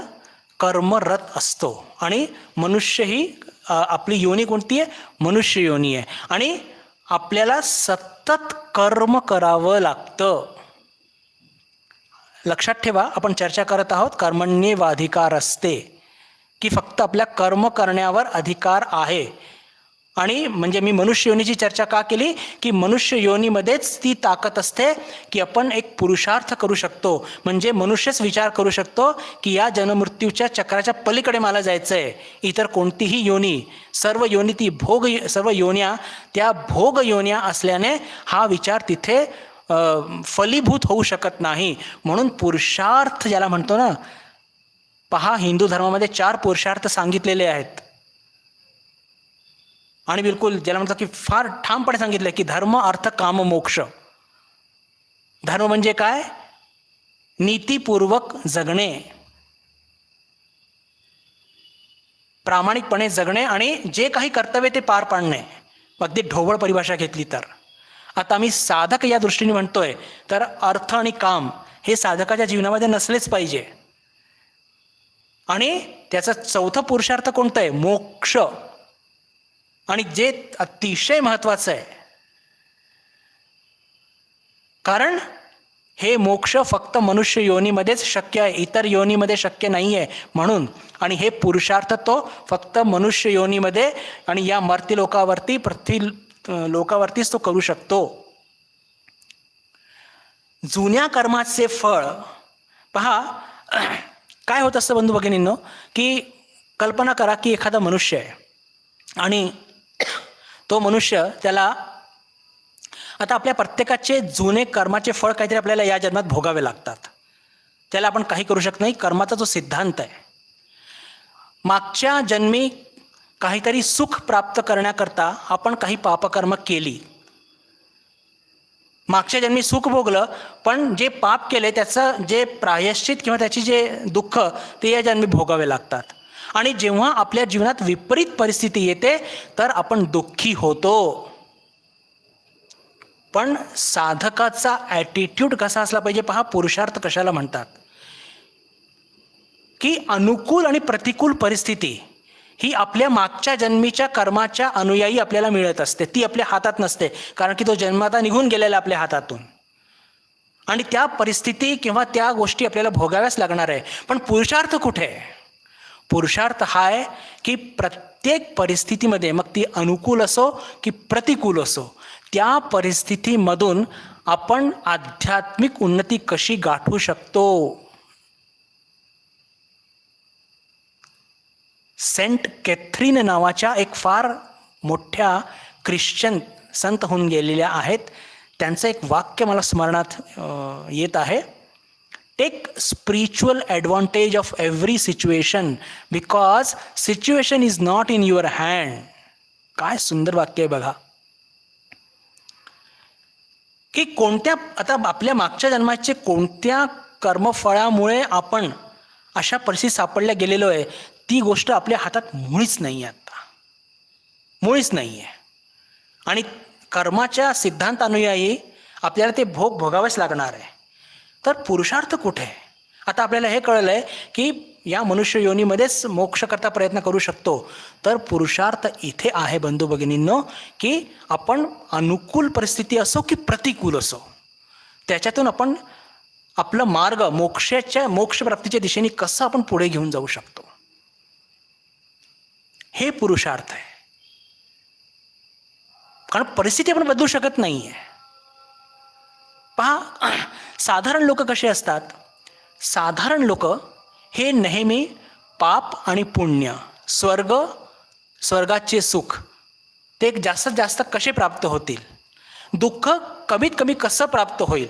कर्मरत असतो. आणि मनुष्य ही आपली योनी कोणती आहे? मनुष्य योनी आहे. आणि आपल्याला सतत कर्म करावं लागतं. लक्षात ठेवा, आपण चर्चा करत आहोत कर्मण्येवाधिकार असते, की फक्त आपल्या कर्म करण्यावर अधिकार आहे. आणि म्हणजे मी मनुष्य योनीची चर्चा का केली, की मनुष्य योनीमध्येच ती ताकद असते की आपण एक पुरुषार्थ करू शकतो. म्हणजे मनुष्यच विचार करू शकतो की या जन्ममृत्यूच्या चक्राच्या पलीकडे मला जायचं आहे. इतर कोणतीही योनी, सर्व योनी ती सर्व योन्या त्या भोग योन्या असल्याने हा विचार तिथे फलीभूत होऊ शकत नाही. म्हणून पुरुषार्थ ज्याला म्हणतो ना, पहा हिंदू धर्मामध्ये 4 पुरुषार्थ सांगितलेले आहेत. आणि बिलकुल ज्याला म्हणतात की फार ठामपणे सांगितलं की धर्म अर्थ काम मोक्ष. धर्म म्हणजे काय? नीतीपूर्वक जगणे, प्रामाणिकपणे जगणे आणि जे काही कर्तव्य ते पार पाडणे. अगदी ढोबळ परिभाषा घेतली तर. आता मी साधक या दृष्टीने म्हणतोय तर अर्थ आणि काम हे साधकाच्या जीवनामध्ये नसलेच पाहिजे. आणि त्याचा चौथा पुरुषार्थ कोणतं आहे? मोक्ष. आणि जे अतिशय महत्वाचं आहे, कारण हे मोक्ष फक्त मनुष्य योनीमध्येच शक्य आहे, इतर योनीमध्ये शक्य नाही आहे. म्हणून आणि हे पुरुषार्थ तो फक्त मनुष्य योनीमध्ये आणि या मर्ती लोकावरती, पृथ्वी लोकावरतीच तो करू शकतो. जुन्या कर्माचे फळ पहा काय होत असतं बंधू भगिनींनो, की कल्पना करा की एखादा मनुष्य आहे आणि तो मनुष्य त्याला आता आपल्या प्रत्येकाचे जुने कर्माचे फळ काहीतरी आपल्याला या जन्मात भोगावे लागतात. त्याला आपण काही करू शकत नाही. कर्माचा जो सिद्धांत आहे, मागच्या जन्मी काहीतरी सुख प्राप्त करण्याकरता आपण काही पापकर्म केली, मागच्या जन्मी सुख भोगलं, पण जे पाप केले त्याचं जे प्रायश्चित किंवा त्याची जे दुःख ते या जन्मी भोगावे लागतात. आणि जेव्हा आपल्या जीवनात विपरीत परिस्थिती येते तर आपण दुःखी होतो. पण साधकाचा ॲटिट्यूड कसा असला पाहिजे पहा. पुरुषार्थ कशाला म्हणतात, की अनुकूल आणि प्रतिकूल परिस्थिती ही आपल्या मागच्या जन्मीच्या कर्माच्या अनुयायी आपल्याला मिळत असते. ती आपल्या हातात नसते, कारण की तो जन्म आता निघून गेलेला आपल्या हातातून. आणि त्या परिस्थिती किंवा त्या गोष्टी आपल्याला भोगाव्याच लागणार आहे. पण पुरुषार्थ कुठे आहे? पुरुषार्थ हा आहे की प्रत्येक परिस्थितीमध्ये, मग ती अनुकूल असो की प्रतिकूल असो, त्या परिस्थितीमधून आपण आध्यात्मिक उन्नती कशी गाठू शकतो. सेंट कॅथरीन नावाच्या एक फार मोठ्या ख्रिश्चन संत होऊन गेलेल्या आहेत. त्यांचं एक वाक्य मला स्मरणात येत आहे. Take spiritual advantage of every situation because situation is not in your hand. काय सुंदर वाक्य आहे बघा, की कोणत्या आता आपल्या मागच्या जन्माचे कोणत्या कर्मफळामुळे आपण अशा परिस्थितीत सापडल्या गेलेलो आहे, ती गोष्ट आपल्या हातात मुळीच नाही आहे, आता मुळीच नाही आहे. आणि कर्माच्या सिद्धांतानुयायी आपल्याला ते भोगावेच लागणार आहे. तर पुरुषार्थ कुठे आहे? आता आपल्याला हे कळलं आहे की या मनुष्य योनीमध्येच मोक्ष करता प्रयत्न करू शकतो. तर पुरुषार्थ इथे आहे बंधू भगिनींनो, की आपण अनुकूल परिस्थिती असो की प्रतिकूल असो, त्याच्यातून आपण आपलं मार्ग मोक्षप्राप्तीच्या दिशेने कसं आपण पुढे घेऊन जाऊ शकतो, हे पुरुषार्थ आहे. कारण परिस्थिती आपण बदलू शकत नाही आहे. पहा, साधारण लोक कसे असतात? साधारण लोक हे नेहमी पाप आणि पुण्य, स्वर्गाचे सुख ते जास्तीत जास्त कसे प्राप्त होतील, दुःख कमीत कमी कसं प्राप्त होईल,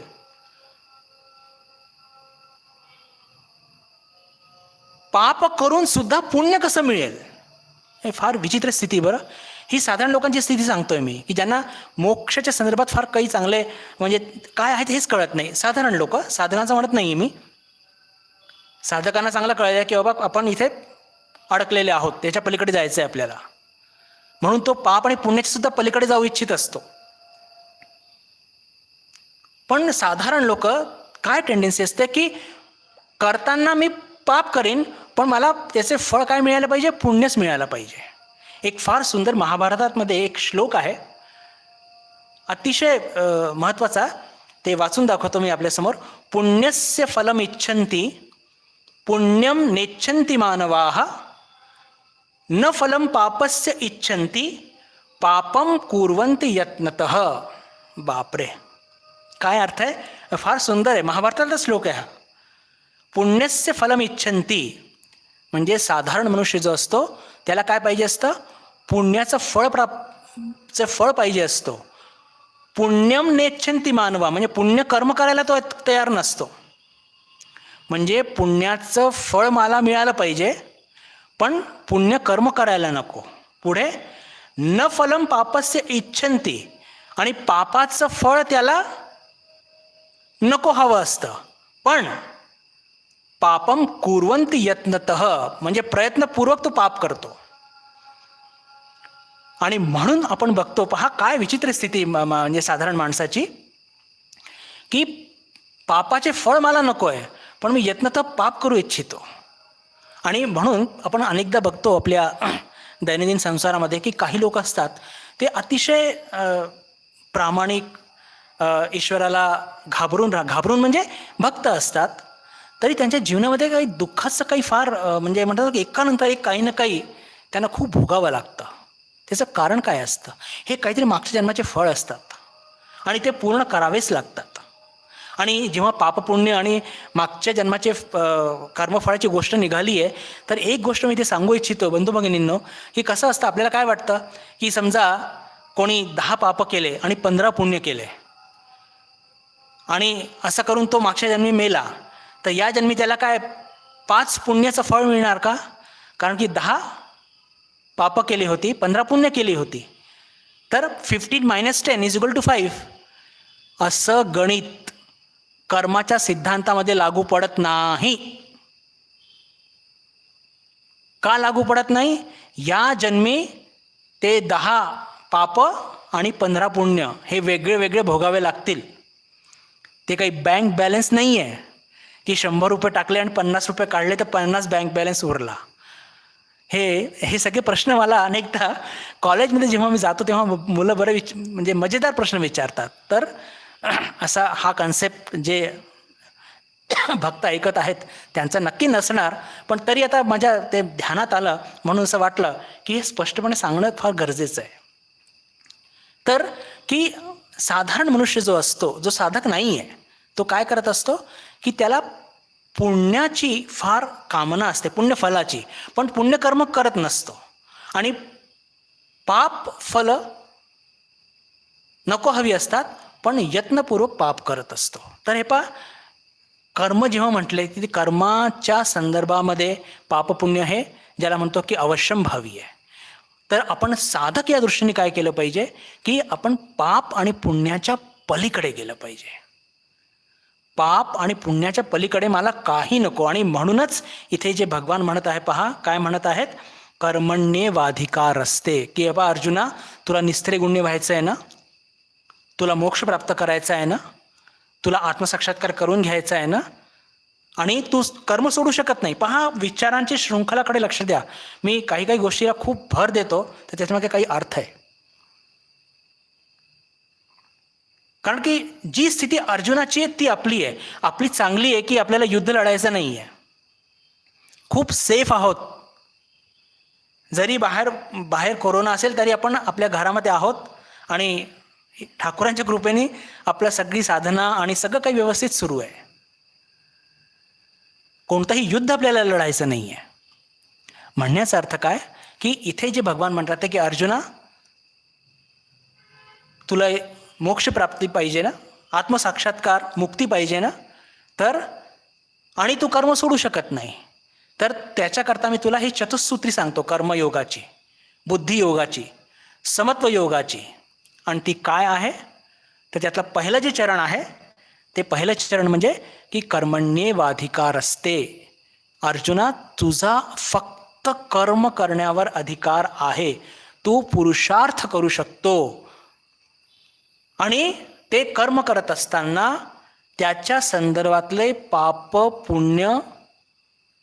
पाप करून सुद्धा पुण्य कसं मिळेल, हे फार विचित्र स्थिती. बरं, ही साधारण लोकांची स्थिती सांगतोय मी, की ज्यांना मोक्षाच्या संदर्भात फार काही चांगले म्हणजे काय आहे हेच कळत नाही. साधारण लोक, साधकांचं म्हणत नाही मी, साधकांना चांगलं कळलं की बाबा आपण इथे अडकलेले आहोत, त्याच्या पलीकडे जायचं आहे आपल्याला, म्हणून तो पाप आणि पुण्याच्या सुद्धा पलीकडे जाऊ इच्छित असतो. पण साधारण लोक काय टेंडन्सी असते की करताना मी पाप करीन, पण मला त्याचे फळ काय मिळालं पाहिजे? पुण्यच मिळालं पाहिजे. एक फार सुंदर महाभारतामध्ये एक श्लोक आहे, अतिशय महत्त्वाचा. ते वाचून दाखवतो मी आपल्यासमोर. पुण्यस्य फलम इच्छन्ति पुण्यम नेच्छन्ति मानवाः न फलम पापस्य इच्छन्ति पापम कुर्वन्ति यत्नतः. बापरे, काय अर्थ आहे? फार सुंदर आहे, महाभारतातला श्लोक आहे हा. पुण्यस्य फलम इच्छन्ति म्हणजे साधारण मनुष्य जो असतो त्याला काय पाहिजे असतं? पुण्याचं फळ पाहिजे असतो. पुण्यम नेच्छन्ति मानवा म्हणजे पुण्य कर्म करायला तो तयार नसतो. म्हणजे पुण्याचं फळ मला मिळालं पाहिजे, पण पुण्य कर्म करायला नको. पुढे न फलम पापस्य इच्छन्ति, आणि पापाचं फळ त्याला नको हवं असतं, पण पापम कुर्वन्ति यत्नतः म्हणजे प्रयत्नपूर्वक तो पाप करतो. आणि म्हणून आपण बघतो, पहा काय विचित्र स्थिती म्हणजे साधारण माणसाची, की पापाचे फळ मला नको आहे, पण मी यत्नतः पाप करू इच्छितो. आणि म्हणून आपण अनेकदा बघतो आपल्या दैनंदिन संसारामध्ये की काही लोक असतात ते अतिशय प्रामाणिक, ईश्वराला घाबरून म्हणजे भक्त असतात, तरी त्यांच्या जीवनामध्ये काही दुःखाचं काही फार म्हणजे म्हणतात की एकानंतर एक काही ना काही त्यांना खूप भोगावं लागतं. त्याचं कारण काय असतं? हे काहीतरी मागच्या जन्माचे फळ असतात आणि ते पूर्ण करावेच लागतात. आणि जेव्हा पापपुण्य आणि मागच्या जन्माचे कर्मफळाची गोष्ट निघाली आहे, तर एक गोष्ट मी ते सांगू इच्छितो बंधू भगिनींनो, की कसं असतं, आपल्याला काय वाटतं की समजा कोणी 10 पाप केले आणि 15 पुण्य केले, आणि असं करून तो मागच्या जन्मी मेला, तर या जन्मी त्याला काय 5 पुण्याचं फळ मिळणार का? कारण की 10 पाप केली होती, 15 पुण्य केली होती, तर 15 - 10 = 5. असं गणित कर्माच्या सिद्धांतामध्ये लागू पडत नाही. का लागू पडत नाही? या जन्मी ते 10 पाप आणि 15 पुण्य हे वेगळे वेगळे भोगावे लागतील. ते काही बँक बॅलन्स नाही आहे की 100 रुपये टाकले आणि 50 रुपये काढले तर 50 बँक बॅलन्स उरला. हे सगळे प्रश्न मला अनेकदा कॉलेजमध्ये जेव्हा मी जातो तेव्हा मुलं म्हणजे मजेदार प्रश्न विचारतात. तर असा हा कन्सेप्ट जे भक्त ऐकत आहेत त्यांचा नक्की नसणार, पण तरी आता माझ्या ते ध्यानात आलं म्हणून असं वाटलं की हे स्पष्टपणे सांगणं फार गरजेचं आहे. तर की साधारण मनुष्य जो असतो, जो साधक नाही आहे, तो काय करत असतो की त्याला पुण्याची फार कामना असते, पुण्यफलाची, पण पुण्यकर्म करत नसतो आणि पाप फल नको हवी असतात, पण यत्नपूर्वक पाप करत असतो. तर हे पहा, कर्म जेव्हा म्हटले की कर्माच्या संदर्भामध्ये पापपुण्य हे ज्याला म्हणतो की अवश्यम भावी आहे. तर आपण साधक या दृष्टीने काय केलं पाहिजे की आपण पाप आणि पुण्याच्या पलीकडे गेलं पाहिजे. पाप आणि पुण्याच्या पलीकडे मला काही नको. आणि म्हणूनच इथे जे भगवान म्हणत आहे, पहा काय म्हणत आहेत, कर्मण्येवाधिकारस्ते, की बाबा अर्जुना, तुला निस्त्रे गुण्य व्हायचं आहे ना, तुला मोक्ष प्राप्त करायचा आहे ना, तुला आत्मसाक्षात्कार करून घ्यायचा आहे ना, आणि तू कर्म सोडू शकत नाही. पहा, विचारांची शृंखलाकडे लक्ष द्या. मी काही काही गोष्टीला खूप भर देतो, तर त्याच्यामध्ये काही अर्थ आहे. कारण की जी स्थिती अर्जुनाची आहे ती आपली आहे. आपली चांगली आहे की आपल्याला युद्ध लढायचं नाही आहे, खूप सेफ आहोत. जरी बाहेर कोरोना असेल तरी आपण आपल्या घरामध्ये आहोत आणि ठाकूरांच्या कृपेने आपल्या सगळी साधना आणि सगळं काही व्यवस्थित सुरू आहे. कोणतंही युद्ध आपल्याला लढायचं नाही आहे. म्हणण्याचा अर्थ काय की इथे जे भगवान म्हणतात ते की अर्जुना, तुला मोक्ष प्राप्ती पाहिजे ना, आत्मसाक्षात्कार मुक्ती पाहिजे ना, तर आणि तू कर्म सोडू शकत नाही, तर त्याच्याकरता मी तुला ही चतुसूत्री सांगतो, कर्मयोगाची, बुद्धियोगाची, समत्व योगाची. आणि ती काय आहे? तर त्यातलं पहिलं जे चरण आहे ते पहिलं चरण म्हणजे की कर्मण्येवाधिकारस्ते. अर्जुना, तुझा फक्त कर्म करण्यावर अधिकार आहे. तू पुरुषार्थ करू शकतो आणि ते कर्म करत असताना त्याच्या संदर्भातले पाप पुण्य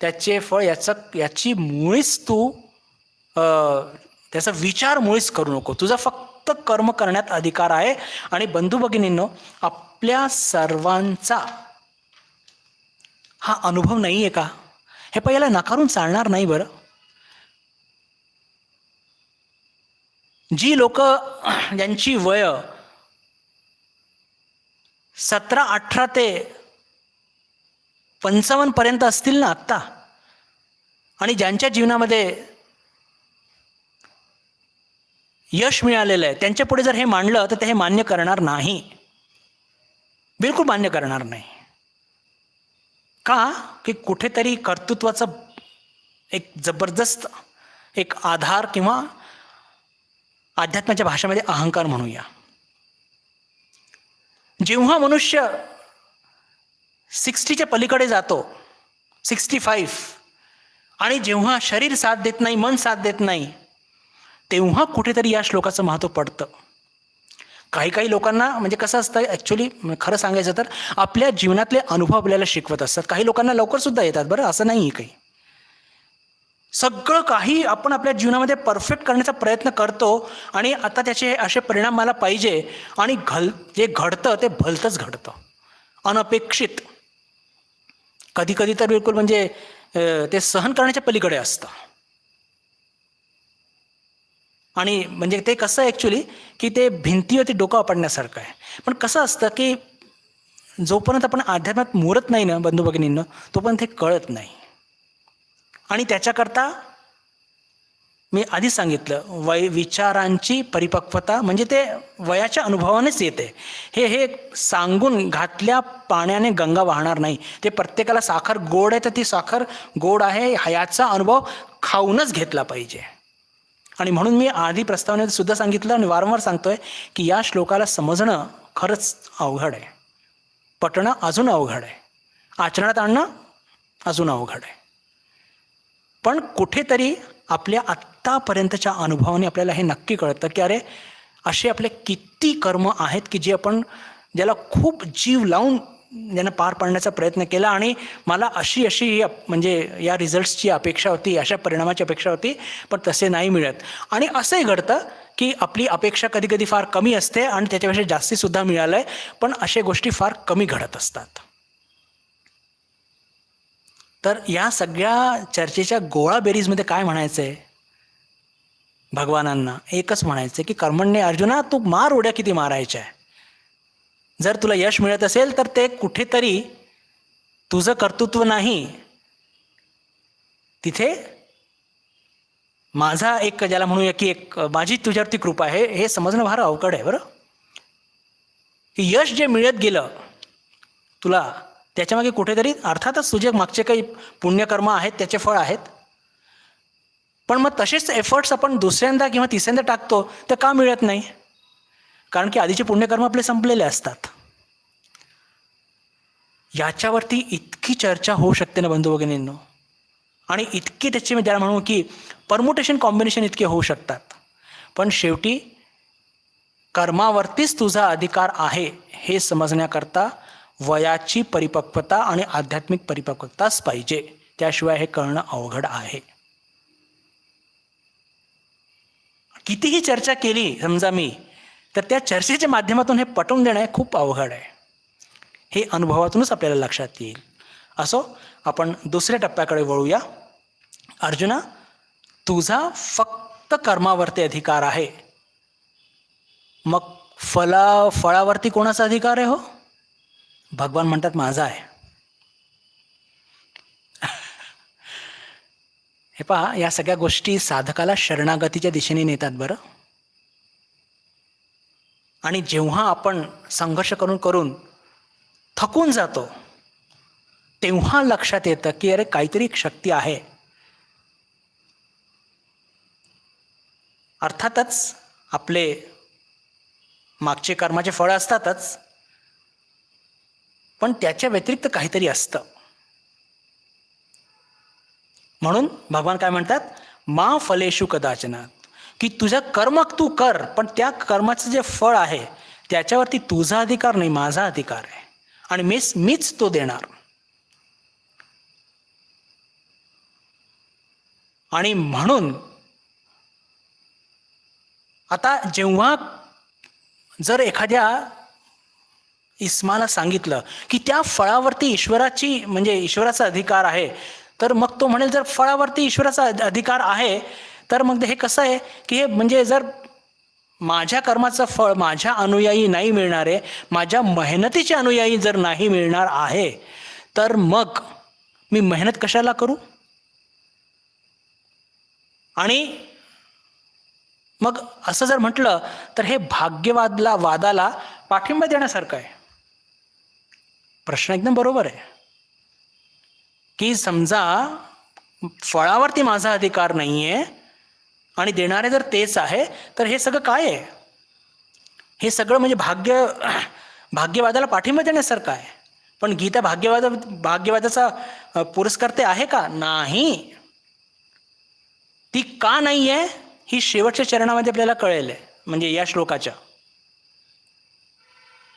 त्याचे फळ याची मुळीच तू त्याचा विचार मुळीच करू नको. तुझा फक्त कर्म करण्यात अधिकार आहे. आणि बंधू भगिनींनो, आपल्या सर्वांचा हा अनुभव नाही आहे का? हे पहिला नकारून चालणार नाही बरं. जी लोक ज्यांची वय 17-18 ते 55 पर्यंत असतील ना आत्ता, आणि ज्यांच्या जीवनामध्ये यश मिळालेलं आहे, त्यांच्या पुढे जर हे मांडलं तर ते हे मान्य करणार नाही, बिलकुल मान्य करणार नाही. का? की कुठेतरी कर्तृत्वाचा एक जबरदस्त एक आधार, किंवा अध्यात्माच्या भाषेमध्ये अहंकार म्हणूया. जेव्हा मनुष्य 60च्या पलीकडे जातो, 65, आणि जेव्हा शरीर साथ देत नाही, मन साथ देत नाही, तेव्हा कुठेतरी या श्लोकाचं महत्त्व पडतं. काही लोकांना म्हणजे कसं असतं, ॲक्च्युली खरं सांगायचं तर आपल्या जीवनातले अनुभव आपल्याला शिकवत असतात. काही लोकांना लवकर सुद्धा येतात बरं, असं नाही आहे काही. सगळं काही आपण आपल्या जीवनामध्ये परफेक्ट करण्याचा प्रयत्न करतो, आणि आता त्याचे असे परिणाम मला पाहिजे, आणि जे घडतं ते भलतंच घडतं, अनपेक्षित. कधी कधी तर बिलकुल म्हणजे ते सहन करण्याच्या पलीकडे असतं. आणि म्हणजे ते कसं ॲक्च्युली की ते भिंतीवरती डोकं आपडण्यासारखं आहे. पण कसं असतं की जोपर्यंत आपण अध्यात्मात मुरत नाही ना बंधू भगिनींनो, तोपर्यंत हे कळत नाही. आणि त्याच्याकरता मी आधी सांगितलं, विचारांची परिपक्वता म्हणजे ते वयाच्या अनुभवानेच येते. हे सांगून घातल्या पाण्याने गंगा वाहणार नाही. ते प्रत्येकाला साखर गोड आहे तर ती साखर गोड आहे याचा अनुभव खाऊनच घेतला पाहिजे. आणि म्हणून मी आधी प्रस्तावनेत सुद्धा सांगितलं आणि वारंवार सांगतोय की या श्लोकाला समजणं खरंच अवघड आहे, पटणं अजून अवघड आहे, आचरणात आणणं अजून अवघड आहे. पण कुठेतरी आपल्या आत्तापर्यंतच्या अनुभवाने आपल्याला हे नक्की कळतं की अरे असे आपले किती कर्म आहेत की जे आपण ज्याला खूप जीव लावून ज्यानं पार पाडण्याचा प्रयत्न केला, आणि मला अशी म्हणजे या रिझल्ट्सची अपेक्षा होती, अशा परिणामाची अपेक्षा होती, पण तसे नाही मिळत. आणि असंही घडतं की आपली अपेक्षा कधी कधी फार कमी असते आणि त्याच्यापेक्षा जास्तीसुद्धा मिळालं आहे, पण अशा गोष्टी फार कमी घडत असतात. तर या सगळ्या चर्चेच्या गोळाबेरीजमध्ये काय म्हणायचं आहे भगवानांना? एकच म्हणायचं की कर्मण्य अर्जुना, तू मार उड्या किती मारायच्या आहे. जर तुला यश मिळत असेल तर ते कुठेतरी तुझं कर्तृत्व नाही, तिथे माझा एक ज्याला म्हणूया की एक माझी तुझ्यावरती कृपा आहे, हे समजणं फार अवघड आहे बरं. की यश जे मिळत गेलं तुला, त्याच्यामागे कुठेतरी अर्थातच तुझे मागचे काही पुण्यकर्म आहेत, त्याचे फळ आहेत, पण मग तसेच एफर्ट्स आपण दुसऱ्यांदा किंवा तिसऱ्यांदा टाकतो तर का मिळत नाही? कारण की आधीचे पुण्यकर्म आपले संपलेले असतात. याच्यावरती इतकी चर्चा होऊ शकते ना बंधू भगिनींनो, आणि इतकी त्याची ज्याला म्हणू की परमुटेशन कॉम्बिनेशन इतके होऊ शकतात. पण शेवटी कर्मावरतीच तुझा अधिकार आहे हे समजण्याकरता वयाची परिपक्वता आणि आध्यात्मिक परिपक्वताच पाहिजे, त्याशिवाय हे कळणं अवघड आहे. कितीही चर्चा केली समजा मी, तर त्या चर्चेच्या माध्यमातून हे पटवून देणं खूप अवघड आहे. हे अनुभवातूनच आपल्याला लक्षात येईल. असो, आपण दुसऱ्या टप्प्याकडे वळूया. अर्जुना, तुझा फक्त कर्मावरती अधिकार आहे, मग फळावरती कोणाचा अधिकार आहे हो? भगवान म्हणतात माझा आहे. हे पहा, या सगळ्या गोष्टी साधकाला शरणागतीच्या दिशेने नेतात बरं. आणि जेव्हा आपण संघर्ष करून करून थकून जातो, तेव्हा लक्षात येतं की अरे काहीतरी एक शक्ती आहे. अर्थातच आपले मागचे कर्माचे फळ असतातच, पण त्याच्या व्यतिरिक्त काहीतरी असतं. म्हणून भगवान काय म्हणतात, मा फलेषु कदाचन, की तुझं कर्म तू कर, पण त्या कर्माचं जे फळ आहे त्याच्यावरती तुझा अधिकार नाही, माझा अधिकार आहे, आणि मीच तो देणार. आणि म्हणून आता जेव्हा जर एखाद्या इस्माला सांगितलं की त्या फळावरती ईश्वराची म्हणजे ईश्वराचा अधिकार आहे, तर मग तो म्हणेल जर फळावरती ईश्वराचा अधिकार आहे तर मग हे कसं आहे की हे म्हणजे जर माझ्या कर्माचं फळ माझ्या अनुयायी नाही मिळणार आहे, माझ्या मेहनतीचे अनुयायी जर नाही मिळणार आहे, तर मग मी मेहनत कशाला करू? आणि मग असं जर म्हटलं तर हे वादाला पाठिंबा देण्यासारखं आहे. प्रश्न एकदम बरोबर आहे की समजा फळावरती माझा अधिकार नाहीये आणि देणारे जर तेच आहे, तर हे सगळं काय आहे? हे सगळं म्हणजे भाग्यवादाला पाठिंबा देण्यासारखं आहे. पण गीता भाग्यवादाचा पुरस्कर्ते आहे का? नाही. ती का नाही आहे ही शेवटच्या चरणामध्ये आपल्याला कळेल, म्हणजे या श्लोकाच्या.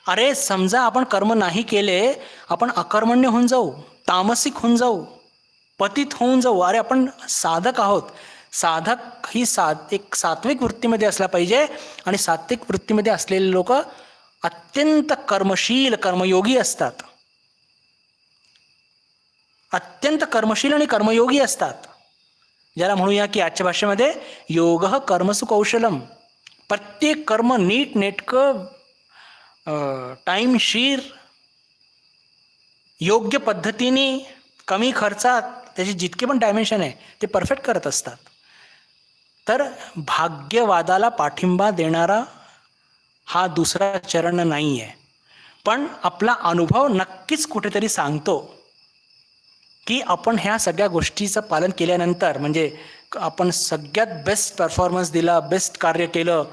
अरे समजा आपण कर्म नाही केले, आपण अकर्मण्य होऊन जाऊ, तामसिक होऊन जाऊ, पतित होऊन जाऊ. अरे आपण साधक आहोत. साधक ही एक सात्विक वृत्तीमध्ये असला पाहिजे, आणि सात्विक वृत्तीमध्ये असलेले लोक अत्यंत कर्मशील कर्मयोगी असतात. अत्यंत कर्मशील आणि कर्मयोगी असतात, ज्याला म्हणूया की आजच्या भाषेमध्ये योगः कर्मसु कौशलम. प्रत्येक कर्म नीट नेटकं टाईमशीर योग्य पद्धतीने कमी खर्चात त्याचे जितके पण डायमेन्शन आहे ते परफेक्ट करत असतात. तर भाग्यवादाला पाठिंबा देणारा हा दुसरा चरण नाही आहे. पण आपला अनुभव नक्कीच कुठेतरी सांगतो की आपण ह्या सगळ्या गोष्टीचं पालन केल्यानंतर, म्हणजे आपण सगळ्यात बेस्ट परफॉर्मन्स दिला, बेस्ट कार्य केलं,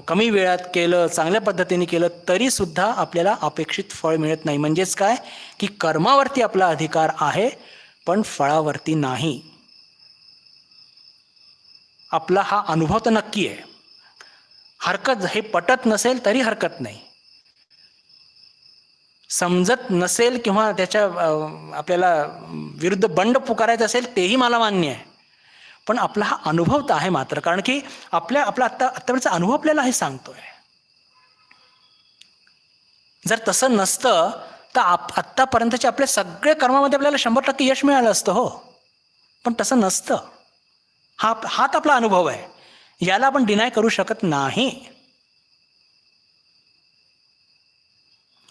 कमी वेळात केलं, चांगल्या पद्धतीने केलं, तरीसुद्धा आपल्याला अपेक्षित फळ मिळत नाही. म्हणजेच काय की कर्मावरती आपला अधिकार आहे पण फळावरती नाही. आपला हा अनुभव तर नक्की आहे. हरकत, हे पटत नसेल तरी हरकत नाही, समजत नसेल किंवा त्याच्या आपल्याला विरुद्ध बंड पुकारायचं असेल तेही मला मान्य आहे. पण आपला हा अनुभव तर आहे मात्र, कारण की आपला आत्तापर्यंतचा अनुभव आपल्याला हे सांगतोय. जर तसं नसतं तर आत्तापर्यंतच्या आपल्या सगळ्या कर्मामध्ये आपल्याला 100% यश मिळालं असतं. हो, पण तसं नसतं. हाच आपला अनुभव आहे, याला आपण डिनाय करू शकत नाही.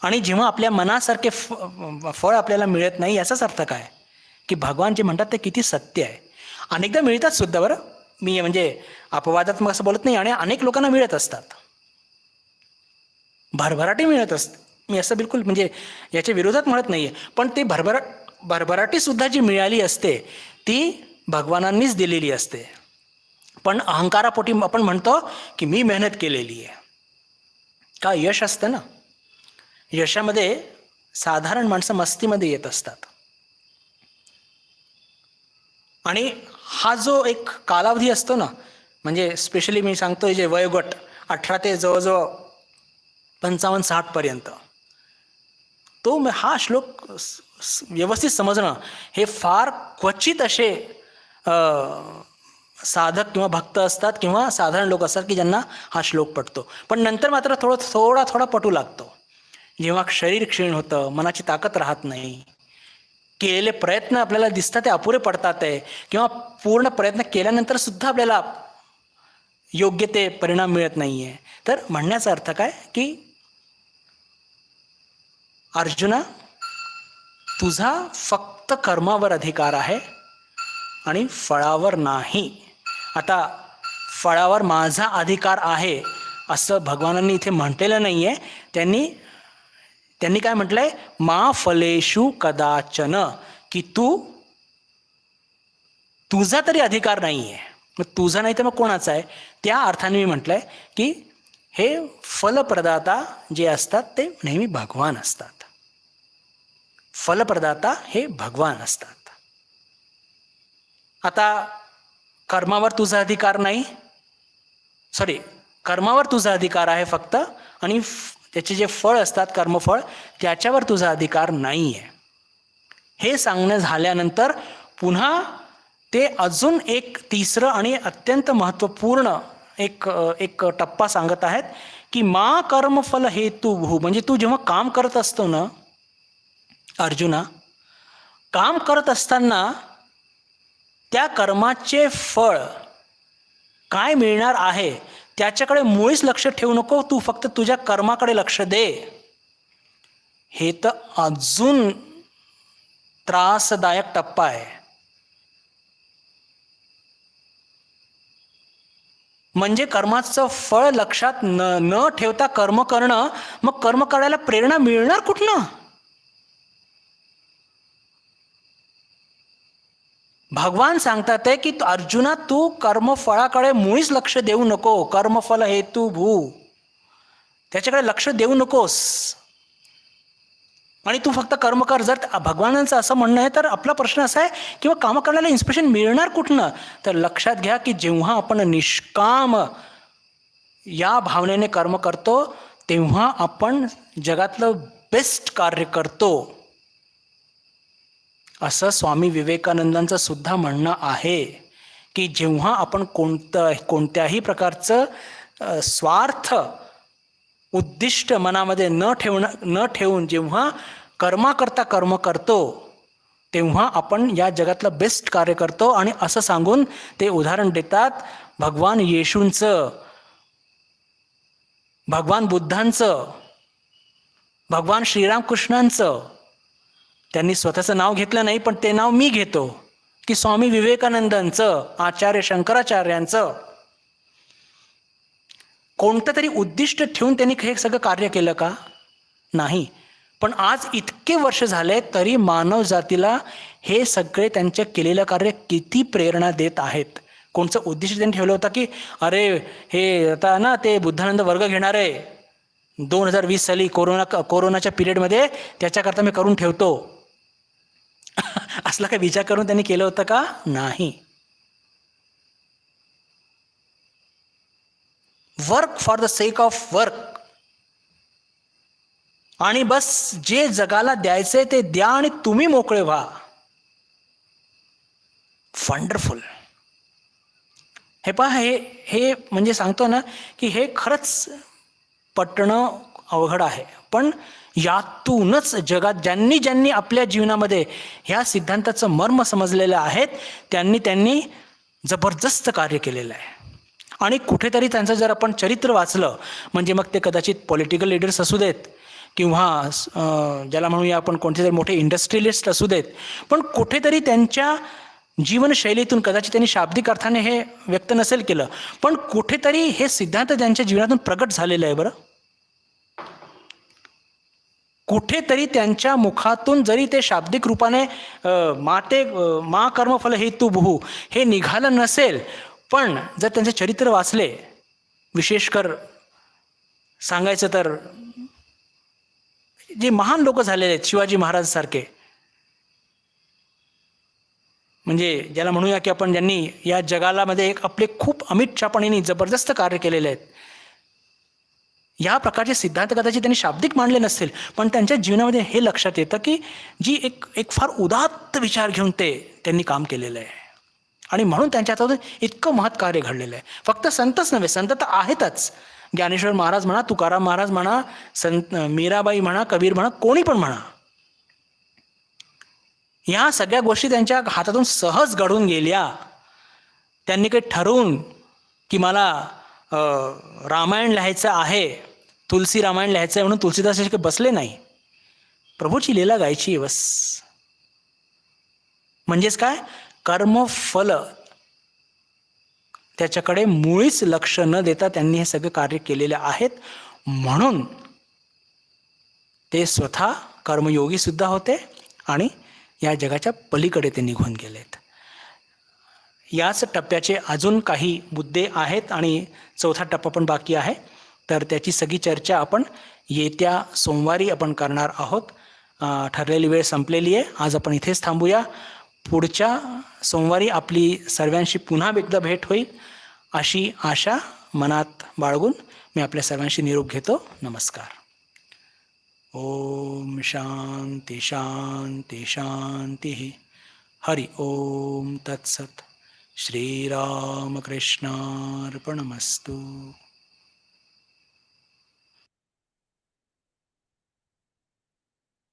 आणि जेव्हा आपल्या मनासारखे फळ आपल्याला मिळत नाही, याचाच अर्थ काय की भगवान जे म्हणतात ते किती सत्य आहे. अनेकदा मिळतात सुद्धा, बरं, मी म्हणजे अपवादात मग असं बोलत नाही, आणि अनेक लोकांना मिळत असतात, भरभराटी मिळत असते. मी असं बिलकुल म्हणजे याच्या विरोधात म्हणत नाहीये, पण ते भरभराटी सुद्धा जी मिळाली असते ती भगवानांनीच दिलेली असते. पण अहंकारापोटी आपण म्हणतो की मी मेहनत केलेली आहे. का यश असतं ना, यशामध्ये साधारण माणसं मस्तीमध्ये येत असतात. आणि हा जो एक कालावधी असतो ना, म्हणजे स्पेशली मी सांगतोय जे वयोगट 18 ते जवळजवळ 55-60 पर्यंत, तो हा श्लोक व्यवस्थित समजणं हे फार क्वचित असे साधक किंवा भक्त असतात किंवा साधारण लोक असतात की ज्यांना हा श्लोक पटतो. पण नंतर मात्र थोडा पटू लागतो. जेव्हा शरीर क्षीण होतं, मनाची ताकद राहत नाही, केलेले प्रयत्न आपल्याला दिसतात ते अपुरे पडतात आहे, किंवा पूर्ण प्रयत्न केल्यानंतर सुद्धा आपल्याला योग्य ते परिणाम मिळत नाही आहे. तर म्हणण्याचा अर्थ काय की अर्जुना, तुझा फक्त कर्मावर अधिकार आहे आणि फळावर नाही. आता फळावर माझा अधिकार आहे असं भगवानांनी इथे म्हटलेलं नाही आहे. त्यांनी काय म्हटलंय, मा फलेषु कदाचन, की तुझा तरी अधिकार नाही आहे. मग तुझा नाही तर मग कोणाचा आहे? त्या अर्थाने मी म्हटलंय की हे फलप्रदाता जे असतात ते नेहमी भगवान असतात. फलप्रदाता हे भगवान असतात. आता कर्मावर तुझा अधिकार नाही, कर्मावर तुझा अधिकार आहे फक्त, आणि त्याचे जे फळ असतात कर्मफळ त्याच्यावर तुझा अधिकार नाही आहे. हे सांगणं झाल्यानंतर पुन्हा ते अजून एक तिसरं आणि अत्यंत महत्त्वपूर्ण एक एक टप्पा सांगत आहेत की मा कर्मफल हेतू भू. म्हणजे तू जेव्हा काम करत असतो ना अर्जुना, काम करत असताना त्या कर्माचे फळ काय मिळणार आहे त्याच्याकडे मुळीच लक्ष ठेवू नको. तू फक्त तुझ्या कर्माकडे लक्ष दे. हे तर अजून त्रासदायक टप्पा आहे. म्हणजे कर्माचं फळ लक्षात न ठेवता कर्म करणं, मग कर्म करायला प्रेरणा मिळणार कुठनं? भगवान सांगतात आहे की अर्जुना, तू कर्मफळाकडे मुळीच लक्ष देऊ नको. कर्मफल हेतू भू, त्याच्याकडे लक्ष देऊ नकोस आणि तू फक्त कर्म कर. जर भगवानांचं असं म्हणणं आहे तर आपला प्रश्न असा आहे किंवा काम करण्याला इन्स्पिरेशन मिळणार कुठनं? तर लक्षात घ्या की जेव्हा आपण निष्काम या भावनेने कर्म करतो तेव्हा आपण जगातलं बेस्ट कार्य करतो, असं स्वामी विवेकानंदांचं सुद्धा म्हणणं आहे की जेव्हा आपण कोणत्याही प्रकारचं स्वार्थ उद्दिष्ट मनामध्ये न ठेवून जेव्हा कर्माकरता कर्म करतो तेव्हा आपण या जगातलं बेस्ट कार्य करतो. आणि असं सांगून ते उदाहरण देतात भगवान येशूंचं, भगवान बुद्धांचं, भगवान श्रीरामकृष्णांचं. त्यांनी स्वतःचं नाव घेतलं नाही, पण ते नाव मी घेतो की स्वामी विवेकानंदांचं, आचार्य शंकराचार्यांचं. कोणतं तरी उद्दिष्ट ठेवून त्यांनी हे सगळं कार्य केलं का? नाही. पण आज इतके वर्ष झाले तरी मानव जातीला हे सगळे त्यांच्या केलेलं कार्य किती प्रेरणा देत आहेत. कोणचं उद्दिष्ट त्यांनी ठेवलं होतं की अरे हे आता ना ते बुद्धानंद वर्ग घेणार आहे 2020 साली कोरोनाच्या पिरियडमध्ये, त्याच्याकरता मी करून ठेवतो. असला काही विचार करून त्यांनी केलं होतं का? नाही. Work for the sake of work. आणि बस जे जगाला द्यायचंय ते द्या आणि तुम्ही मोकळे व्हा. वंडरफुल. हे पहा, हे म्हणजे सांगतो ना की हे खरंच पटणं अवघड आहे. पण यातूनच जगात ज्यांनी आपल्या जीवनामध्ये ह्या सिद्धांताचं मर्म समजलेलं आहेत त्यांनी जबरदस्त कार्य केलेलं आहे. आणि कुठेतरी त्यांचं जर आपण चरित्र वाचलं, म्हणजे मग ते कदाचित पॉलिटिकल लीडर्स असू देत किंवा ज्याला म्हणूया आपण कोणते तरी मोठे इंडस्ट्रियलिस्ट असू देत, पण कुठेतरी त्यांच्या जीवनशैलीतून कदाचित त्यांनी शाब्दिक अर्थाने हे व्यक्त नसेल केलं, पण कुठेतरी हे सिद्धांत त्यांच्या जीवनातून प्रगट झालेलं आहे. बरं, कुठेतरी त्यांच्या मुखातून जरी ते शाब्दिक रूपाने मा कर्मफल हेतू भू हे निघालं नसेल, पण जर त्यांचे चरित्र वाचले, विशेषकर सांगायचं तर जे महान लोक झालेले आहेत शिवाजी महाराज सारखे, म्हणजे ज्याला म्हणूया की आपण ज्यांनी या जगाला मध्ये एक आपले खूप अमिट छापणीने जबरदस्त कार्य केलेले आहेत, या प्रकारचे सिद्धांत कदाचित त्यांनी शाब्दिक मांडले नसतील, पण त्यांच्या जीवनामध्ये हे लक्षात येतं की जी एक फार उदात्त विचार घेऊन त्यांनी काम केलेलं आहे. आणि म्हणून त्यांच्या हातातून इतकं महत् कार्य घडलेलं आहे. फक्त संतच नव्हे, संत तर आहेतच. ज्ञानेश्वर महाराज म्हणा, तुकाराम महाराज म्हणा, संत मीराबाई म्हणा, कबीर म्हणा, कोणी पण म्हणा, या सगळ्या गोष्टी त्यांच्या हातातून सहज घडून गेल्या. त्यांनी काही ठरवून की मला रामायण लिहायचं आहे, तुलसी रामायण लिहायचं आहे म्हणून तुलसीदास बसले नाही. प्रभूची लीला गायची आहे बस. म्हणजेच काय, कर्मफल त्याच्याकडे मुळीच लक्ष न देता त्यांनी हे सगळे कार्य केलेले आहेत. म्हणून ते स्वतः कर्मयोगी सुद्धा होते आणि या जगाच्या पलीकडे ते निघून गेलेत. याच टप्प्याचे अजून काही मुद्दे आहेत आणि चौथा टप्पा पण बाकी आहे, तर त्याची सगळी चर्चा आपण येत्या सोमवारी आपण करणार आहोत. ठरलेली वेळ संपलेली आहे. आज आपण इथेच थांबूया. पुढच्या सोमवारी आपली सर्वांशी पुन्हा एकदा भेट होईल अशी आशा मनात बाळगून मी आपल्या सर्वांशी निरोप घेतो. नमस्कार. ओम शांती शांती शांती. हरि ओम तत्सत. श्रीरामकृष्णार्पणमस्तु.